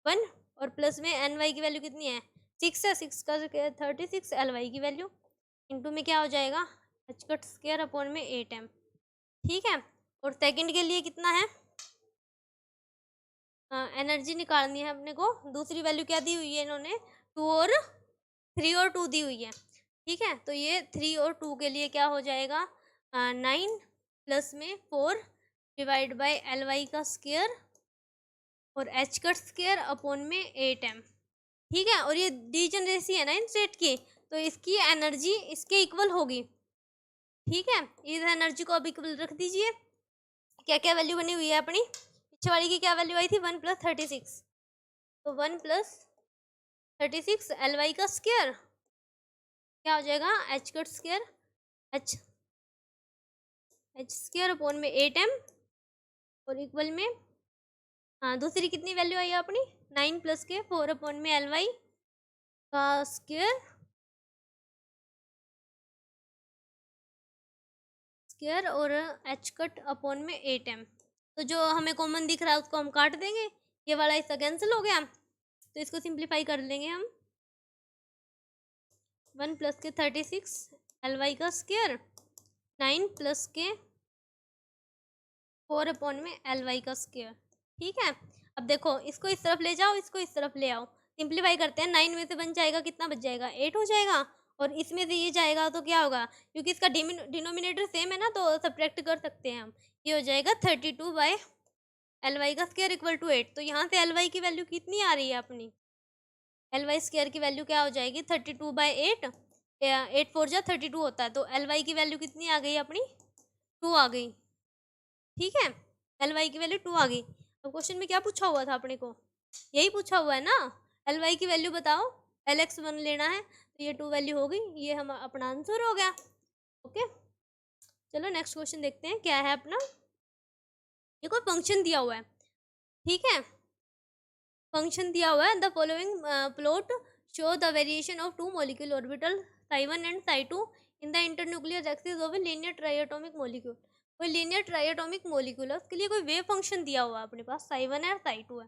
1, और प्लस में Ny की वैल्यू कितनी है 6 है, 6 का 36 Ly की वैल्यू इंटू में क्या हो जाएगा एच कट स्क्वायर अपॉन में 8m। ठीक है, और सेकंड के लिए कितना है, एनर्जी निकालनी है अपने को, दूसरी वैल्यू क्या दी हुई है इन्होंने 2 और 3 और 2 दी हुई है। ठीक है, तो ये 3 और 2 के लिए क्या हो जाएगा 9 प्लस में 4 डिवाइड बाई Ly का स्क्वायर और एच कट स्क्वायर अपॉन में 8m। ठीक है, और ये डीजनरेसी है ना इन स्टेट की, तो इसकी एनर्जी इसके इक्वल होगी। ठीक है, इस एनर्जी को अब इक्वल रख दीजिए। क्या क्या वैल्यू बनी हुई है अपनी, पीछे वाली की क्या वैल्यू आई थी 1 + 36, तो 1 + 36 Ly का स्क्वायर क्या हो जाएगा H cut square H square upon में 8m और इक्वल में दूसरी कितनी वैल्यू आई अपनी 9 प्लस के 4 अपॉन में Ly का स्क्वायर और एच कट अपॉन में 8m। तो जो हमें कॉमन दिख रहा है उसको हम काट देंगे, ये वाला इसका कैंसिल हो गया, तो इसको सिंप्लीफाई कर लेंगे हम। 1 प्लस के 36 Ly का स्क्वायर 9 प्लस के 4 अपॉन में Ly का स्क्वायर। ठीक है, अब देखो इसको इस तरफ ले जाओ, इसको इस तरफ ले आओ, सिंप्लीफाई करते हैं। 9 में से बन जाएगा कितना बच जाएगा 8 हो जाएगा, और इसमें से ये जाएगा तो क्या होगा, क्योंकि इसका डिनोमिनेटर सेम है ना तो सब्ट्रैक्ट कर सकते हैं हम, ये हो जाएगा 32/Ly का स्क्वायर इक्वल टू 8। तो यहाँ से Ly की वैल्यू कितनी आ रही है अपनी, Ly स्क्वायर की वैल्यू क्या हो जाएगी 32/8, 8 4 जा 32 होता है, तो Ly की वैल्यू कितनी आ गई अपनी 2 आ गई। ठीक है, Ly की वैल्यू 2 आ गई। अब क्वेश्चन में क्या पूछा हुआ था अपने को, यही पूछा हुआ है ना, Ly की वैल्यू बताओ, Lx 1 लेना है, तो ये 2 वैल्यू हो गई, ये हम अपना आंसर हो गया। ओके, चलो नेक्स्ट क्वेश्चन देखते हैं क्या है अपना। ये कोई फंक्शन दिया हुआ है, ठीक है, फंक्शन दिया हुआ है the following plot show the variation of 2 molecule orbital psi1 and psi2 in the internuclear axis of a linear triatomic molecule. कोई लीनियर ट्राइएटॉमिक मॉलिक्यूल है, उसके लिए कोई वेव फंक्शन दिया हुआ है अपने पास, psi1 है और psi2 है।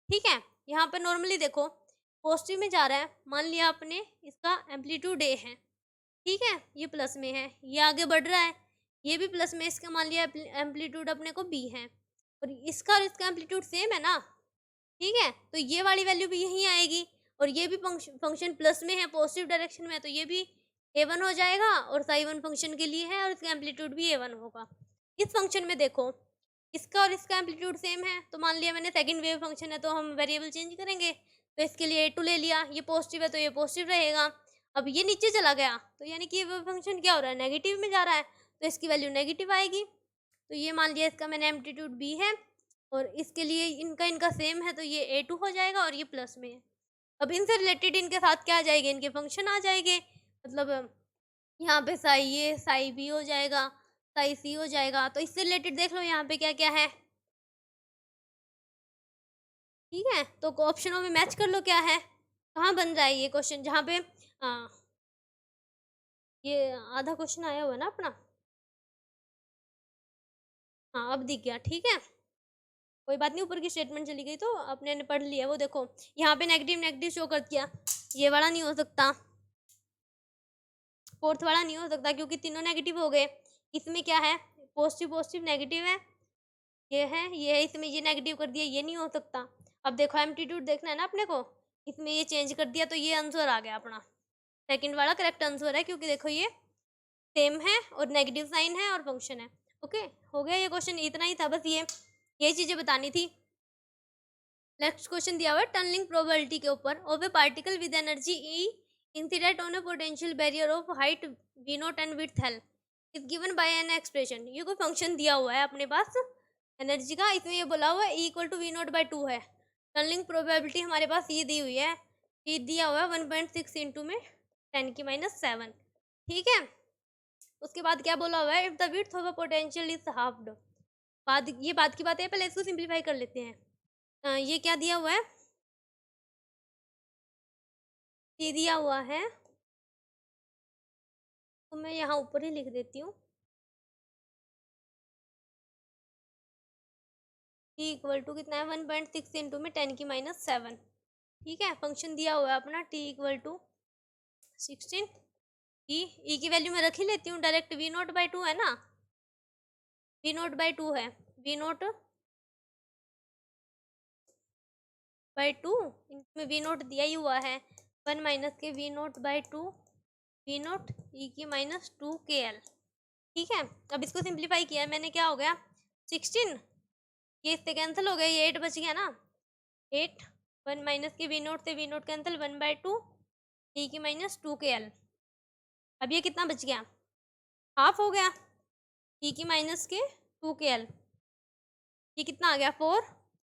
ठीक है, यहाँ पे नॉर्मली देखो पॉजिटिव में जा रहा है, मान लिया आपने इसका एम्पलीट्यूड ए है, ठीक है, ये प्लस में है, ये आगे बढ़ रहा है, ये भी प्लस में, इसका मान लिया एम्पलीट्यूड अपने को बी है, और इसका एम्पलीट्यूड सेम है ना, ठीक है, तो ये वाली वैल्यू भी यहीं आएगी, और ये भी फंक्शन प्लस में है, पॉजिटिव डायरेक्शन में है, तो ये भी a1 हो जाएगा, और psi1 फंक्शन के लिए है और इसका एम्पलीट्यूड भी a1 होगा। इस फंक्शन में देखो इसका और इसका एम्पलीट्यूड सेम है, तो मान लिया मैंने सेकंड वेव फंक्शन है तो हम वेरिएबल चेंज करेंगे, तो इसके लिए a2 ले लिया, ये पॉजिटिव है तो ये पॉजिटिव रहेगा। अब ये नीचे चला गया तो यानी कि ये वेव फंक्शन क्या हो रहा है, नेगेटिव में जा रहा है, तो इसकी वैल्यू नेगेटिव आएगी। तो ये मान लिया इसका मैंने एम्पलीट्यूड b है, और इसके लिए इनका सेम है, तो ये a2 हो जाएगा और ये प्लस में है। अब इनसे रिलेटेड इनके साथ क्या आ जाएंगे, इनके फंक्शन आ जाएंगे, मतलब यहाँ पे साई ए साई बी हो जाएगा, साई सी हो जाएगा, तो इससे रिलेटेड देख लो यहाँ पे क्या क्या है। ठीक है, तो ऑप्शनों में मैच कर लो क्या है, कहाँ बन रहा है ये क्वेश्चन, जहाँ पे ये आधा क्वेश्चन आया हुआ है ना अपना, हाँ अब दिख गया। ठीक है, कोई बात नहीं, ऊपर की स्टेटमेंट चली गई तो अपने ने पढ़ लिया। वो देखो यहाँ पे नेगेटिव नेगेटिव शो कर दिया, ये वाला नहीं हो सकता, फोर्थ वाला नहीं हो सकता क्योंकि तीनों नेगेटिव हो गए। इसमें क्या है, पॉजिटिव पॉजिटिव नेगेटिव है, ये है, ये है, इसमें ये नेगेटिव कर दिया, ये नहीं हो सकता। अब देखो एम्पलीट्यूड देखना है ना अपने को, इसमें ये चेंज कर दिया तो ये आंसर आ गया अपना, सेकंड वाला करेक्ट आंसर है, क्योंकि देखो ये सेम है और नेगेटिव साइन है और फंक्शन है। ओके, हो गया ये क्वेश्चन, इतना ही था बस, ये चीजें बतानी थी। नेक्स्ट क्वेश्चन दिया हुआ है टनलिंग प्रोबेबिलिटी के ऊपर, of A particle with energy E incident on A potential barrier of height v not and width l is given by an expression. ये कोई फंक्शन दिया हुआ है अपने पास एनर्जी का, इसमें ये बोला हुआ है E इक्वल टू v0/2 है। टनलिंग प्रोबेबिलिटी हमारे पास ये दी हुई है, ये दिया हुआ है 1.6 इंटू में 10⁻⁷। ठीक है, उसके बाद क्या बोला हुआ है, if the width of a potential is halved. ये बात की बात है, पहले इसको सिंप्लीफाई कर लेते हैं। ये क्या दिया हुआ है, ये दिया हुआ है, तो मैं यहाँ ऊपर ही लिख देती हूँ, t इक्वल टू कितना है 1.6 इंटू में 10⁻⁷। ठीक है, फंक्शन दिया हुआ है अपना t इक्वल टू 16 ई की वैल्यू मैं रख ही लेती हूँ डायरेक्ट, v0/2 है ना, v0/2 है, v0/2 इसमें v0 दिया ही हुआ है, 1 माइनस के v0/2 v0 e की -2kl। ठीक है, अब इसको सिंप्लीफाई किया मैंने, क्या हो गया 16, ये इससे कैंसिल हो गया, ये 8 बच गया ना, 8 1 माइनस के v0 से v0 कैंसिल, 1/2 e की -2kl। अब ये कितना बच गया, हाफ हो गया, e की -2kl, ये कितना आ गया 4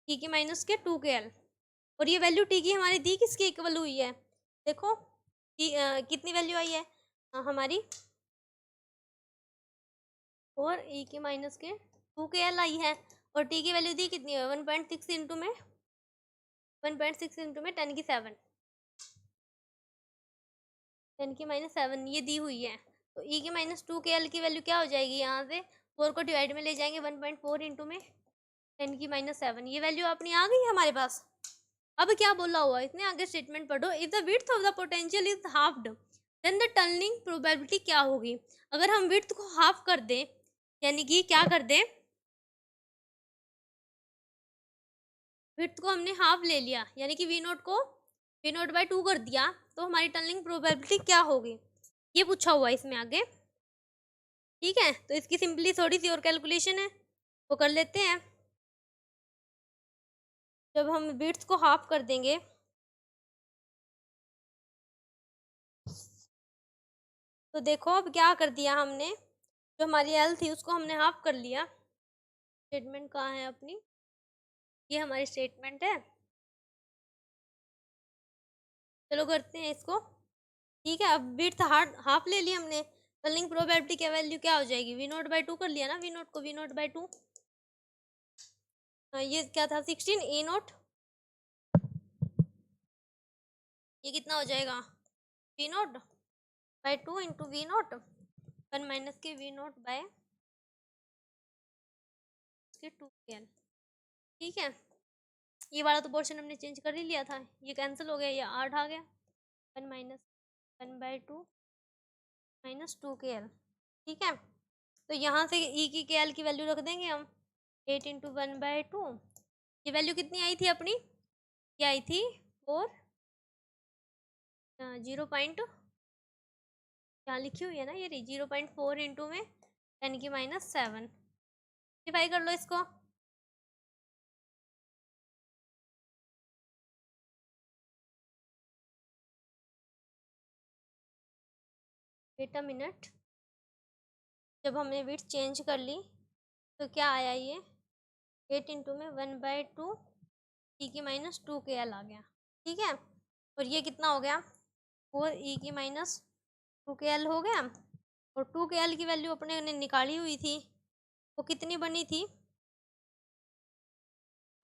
e की -2kl। और ये वैल्यू t की हमारी दी किसके इक्वल हुई है, देखो कितनी वैल्यू आई है हमारी, 4 e की -2kl आई है, और t की वैल्यू दी कितनी है 1.6 इंटू में 10⁻⁷ ये दी हुई है। तो e की -2kl की वैल्यू क्या हो जाएगी, यहाँ से 4 को डिवाइड में ले जाएंगे, 1.4 इंटू में 10⁻⁷, ये वैल्यू अपनी आ गई हमारे पास। अब क्या बोला हुआ है, इतने आगे स्टेटमेंट पढ़ो, if the width of the potential is halved then the tunneling probability क्या होगी। अगर हम विड्थ को हाफ कर दें, यानी कि क्या कर दें, विड्थ को हमने हाफ ले लिया, यानी कि v0 को v0/2 कर दिया, तो हमारी टनलिंग प्रोबेबिलिटी क्या होगी, ये पूछा हुआ है इसमें आगे। ठीक है, तो इसकी सिंपली थोड़ी सी और कैलकुलेशन है, वो कर लेते हैं। जब हम विड्थ को हाफ कर देंगे, तो देखो अब क्या कर दिया हमने, जो हमारी एल थी उसको हमने हाफ कर लिया। स्टेटमेंट कहाँ है अपनी, ये हमारी स्टेटमेंट है, चलो करते हैं इसको। ठीक है, अब विड्थ हाफ ले लिया हमने, टनलिंग प्रोबेबिलिटी की वैल्यू क्या हो जाएगी, v0/2 कर लिया ना, v0 को v0/2, ये क्या था 16 a0, ये कितना हो जाएगा v0/2 इंटू v0 1 माइनस के v0/2kl। ठीक है, ये वाला तो पोर्शन हमने चेंज कर ही लिया था, ये कैंसिल हो गया, ये 8 आ गया, 1 माइनस 1/2 -2kl। ठीक है, तो यहाँ से e की kl की वैल्यू रख देंगे हम, 8 इंटू 1/2, ये वैल्यू कितनी आई थी अपनी, ये आई थी 4 0 पॉइंट, यहाँ लिखी हुई है ना ये 0.4 इंटू में 10⁻⁷। सिंप्लीफाई कर लो इसको, वेट अ मिनट, जब हमने विड्थ चेंज कर ली तो क्या आया, ये 8 इंटू में 1/2 e की -2kl आ गया। ठीक है, और ये कितना हो गया 4 e की -2kl हो गया, और 2kl की वैल्यू अपने ने निकाली हुई थी, वो कितनी बनी थी,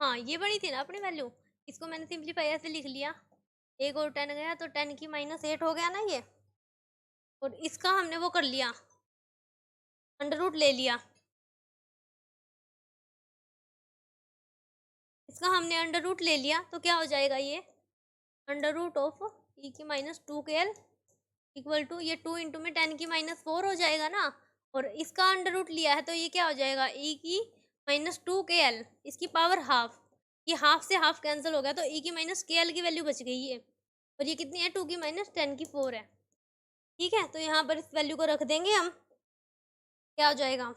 हाँ ये बनी थी ना अपनी वैल्यू, इसको मैंने सिंप्लीफाई ऐसे लिख लिया, 1 और 10 गया तो 10 की -8 हो गया ना ये, और इसका हमने वो कर लिया, अंडर रूट ले लिया, इसका हमने अंडर रूट ले लिया, तो क्या हो जाएगा ये अंडर रूट ऑफ e की -2kl इक्वल टू ये 2 इंटू में 10 की -4 हो जाएगा ना, और इसका अंडर रूट लिया है तो ये क्या हो जाएगा e की -2kl, इसकी पावर हाफ, ये हाफ से हाफ कैंसिल हो गया तो ई की माइनस के एल की वैल्यू बच गई है, और ये कितनी है 2 की माइनस 10 की 4 है। ठीक है, तो यहाँ पर इस वैल्यू को रख देंगे हम, क्या हो जाएगा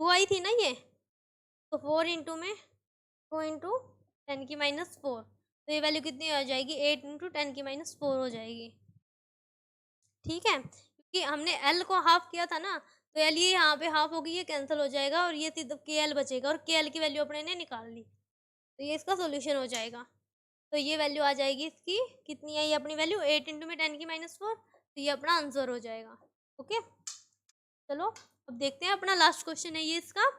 2 आई थी ना ये, तो 4 इंटू में 2 इंटू 10 की माइनस 4, तो ये वैल्यू कितनी हो जाएगी 8 इंटू 10 की माइनस 4 हो जाएगी। ठीक है, क्योंकि हमने एल को हाफ किया था ना, तो एल ये यहाँ पे हाफ होगी, ये कैंसिल हो जाएगा और ये सिर्फ के एल बचेगा, और के एल की वैल्यू अपने ने निकाल ली, तो ये इसका सोल्यूशन हो जाएगा। तो ये वैल्यू आ जाएगी इसकी, कितनी है ये अपनी वैल्यू 8 इंटू में 10 की माइनस 4, तो ये अपना आंसर हो जाएगा। ओके, चलो अब देखते हैं, अपना लास्ट क्वेश्चन है ये इसका,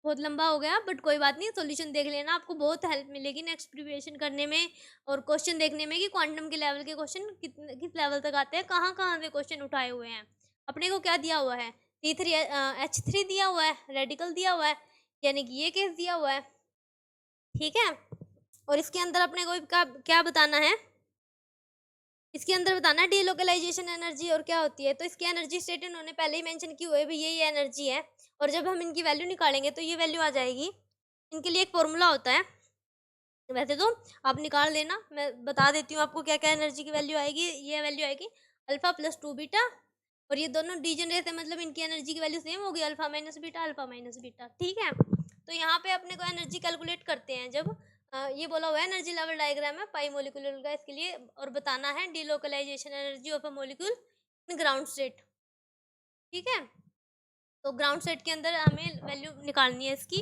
बहुत लंबा हो गया बट कोई बात नहीं, सॉल्यूशन देख लेना, आपको बहुत हेल्प मिलेगी नेक्स्ट प्रिपरेशन करने में और क्वेश्चन देखने में कि क्वांटम के लेवल के क्वेश्चन किस लेवल तक आते हैं, कहाँ कहाँ से क्वेश्चन उठाए हुए हैं। अपने को क्या दिया हुआ है, T3H3 दिया हुआ है, रेडिकल दिया हुआ है, यानी कि ये केस दिया हुआ है। ठीक है, और इसके अंदर अपने को क्या बताना है, इसके अंदर बताना है डीलोकलाइजेशन एनर्जी और क्या होती है। तो इसकी एनर्जी स्टेट इन्होंने पहले ही मेंशन की हुई है, भैया ये एनर्जी है, और जब हम इनकी वैल्यू निकालेंगे तो ये वैल्यू आ जाएगी। इनके लिए एक फॉर्मूला होता है, वैसे तो आप निकाल लेना, मैं बता देती हूँ आपको क्या क्या एनर्जी की वैल्यू आएगी। ये वैल्यू आएगी अल्फा प्लस 2 बीटा, और ये दोनों डीजेनरेट है, मतलब इनकी एनर्जी की वैल्यू सेम होगी, alpha minus beta alpha minus beta. ठीक है, तो यहाँ पे अपने को एनर्जी कैलकुलेट करते हैं, जब ये बोला हुआ है एनर्जी लेवल डायग्राम है पाई मोलिकुलर का, इसके लिए, और बताना है delocalization energy of a molecule in ground state. ठीक है, तो ग्राउंड स्टेट के अंदर हमें वैल्यू निकालनी है इसकी,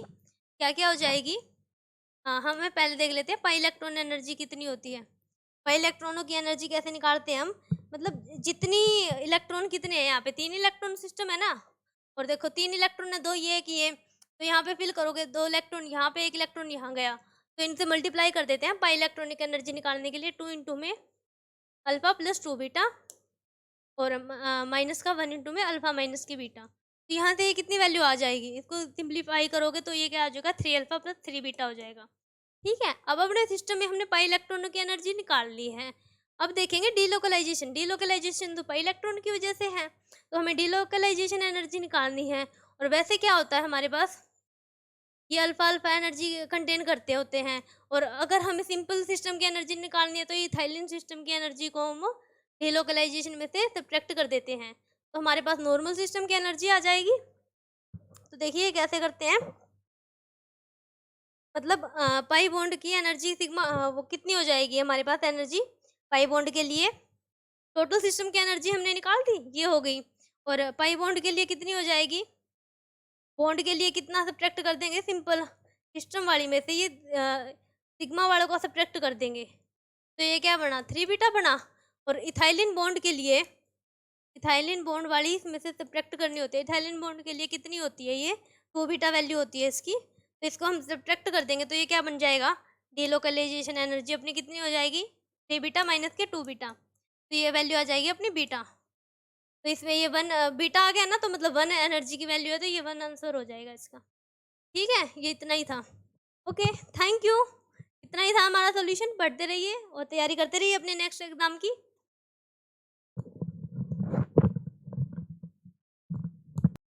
क्या क्या हो जाएगी। हमें पहले देख लेते हैं पाई इलेक्ट्रॉन एनर्जी कितनी होती है। पाई इलेक्ट्रॉनों की एनर्जी कैसे निकालते हैं हम, मतलब जितनी इलेक्ट्रॉन कितने हैं, यहाँ पे 3 इलेक्ट्रॉन सिस्टम है ना, और देखो 3 इलेक्ट्रॉन है, 2 ये एक ये, तो यहाँ पे फिल करोगे 2 इलेक्ट्रॉन यहाँ पे, 1 इलेक्ट्रॉन यहाँ गया, तो इनसे मल्टीप्लाई कर देते हैं पाई इलेक्ट्रॉनिक एनर्जी निकालने के लिए। 2 इंटू में अल्फा प्लस 2 बीटा, और माइनस का 1 इंटू में अल्फा माइनस की बीटा, तो यहाँ से ये कितनी वैल्यू आ जाएगी, इसको सिंप्लीफाई करोगे तो ये क्या आ जाएगा 3 अल्फा प्लस 3 बीटा हो जाएगा। ठीक है, अब अपने सिस्टम में हमने पाई इलेक्ट्रॉनों की एनर्जी निकाल ली है। अब देखेंगे डीलोकलाइजेशन, डीलोकलाइजेशन तो पाई इलेक्ट्रॉन की वजह से है, तो हमें डीलोकलाइजेशन एनर्जी निकालनी है। और वैसे क्या होता है हमारे पास, ये अल्फा अल्फा एनर्जी कंटेन करते होते हैं, और अगर हमें सिंपल सिस्टम की एनर्जी निकालनी है तो ये थाइलिन सिस्टम की एनर्जी को हम डीलोकलाइजेशन में से सब्ट्रैक्ट कर देते हैं, तो हमारे पास नॉर्मल सिस्टम की एनर्जी आ जाएगी। तो देखिए कैसे करते हैं, मतलब पाई बॉन्ड की एनर्जी सिग्मा वो कितनी हो जाएगी हमारे पास एनर्जी पाई बॉन्ड के लिए, टोटल सिस्टम की एनर्जी हमने निकाल दी, ये हो गई, और पाई बॉन्ड के लिए कितनी हो जाएगी, बॉन्ड के लिए कितना सब्ट्रैक्ट कर देंगे, सिंपल सिस्टम वाली में से ये सिग्मा वालों को सब्ट्रैक्ट कर देंगे, तो ये क्या बना 3 बीटा बना। और इथाइलिन बॉन्ड के लिए, इथाइलिन बॉन्ड वाली इसमें से सब्ट्रैक्ट करनी होती है, इथाइलिन बॉन्ड के लिए कितनी होती है, ये 2 बीटा वैल्यू होती है इसकी, तो इसको हम सब्ट्रैक्ट कर देंगे, तो ये क्या बन जाएगा डीलोकलाइजेशन एनर्जी अपनी कितनी हो जाएगी 3 बीटा माइनस के 2 बीटा, तो ये वैल्यू आ जाएगी अपनी बीटा। तो इसमें ये 1 बीटा आ गया ना, तो मतलब 1 एनर्जी की वैल्यू है, तो ये 1 आंसर हो जाएगा इसका। ठीक है, ये इतना ही था। Okay, thank you. इतना ही था हमारा सोल्यूशन। पढ़ते रहिए और तैयारी करते रहिए अपने नेक्स्ट एग्जाम की।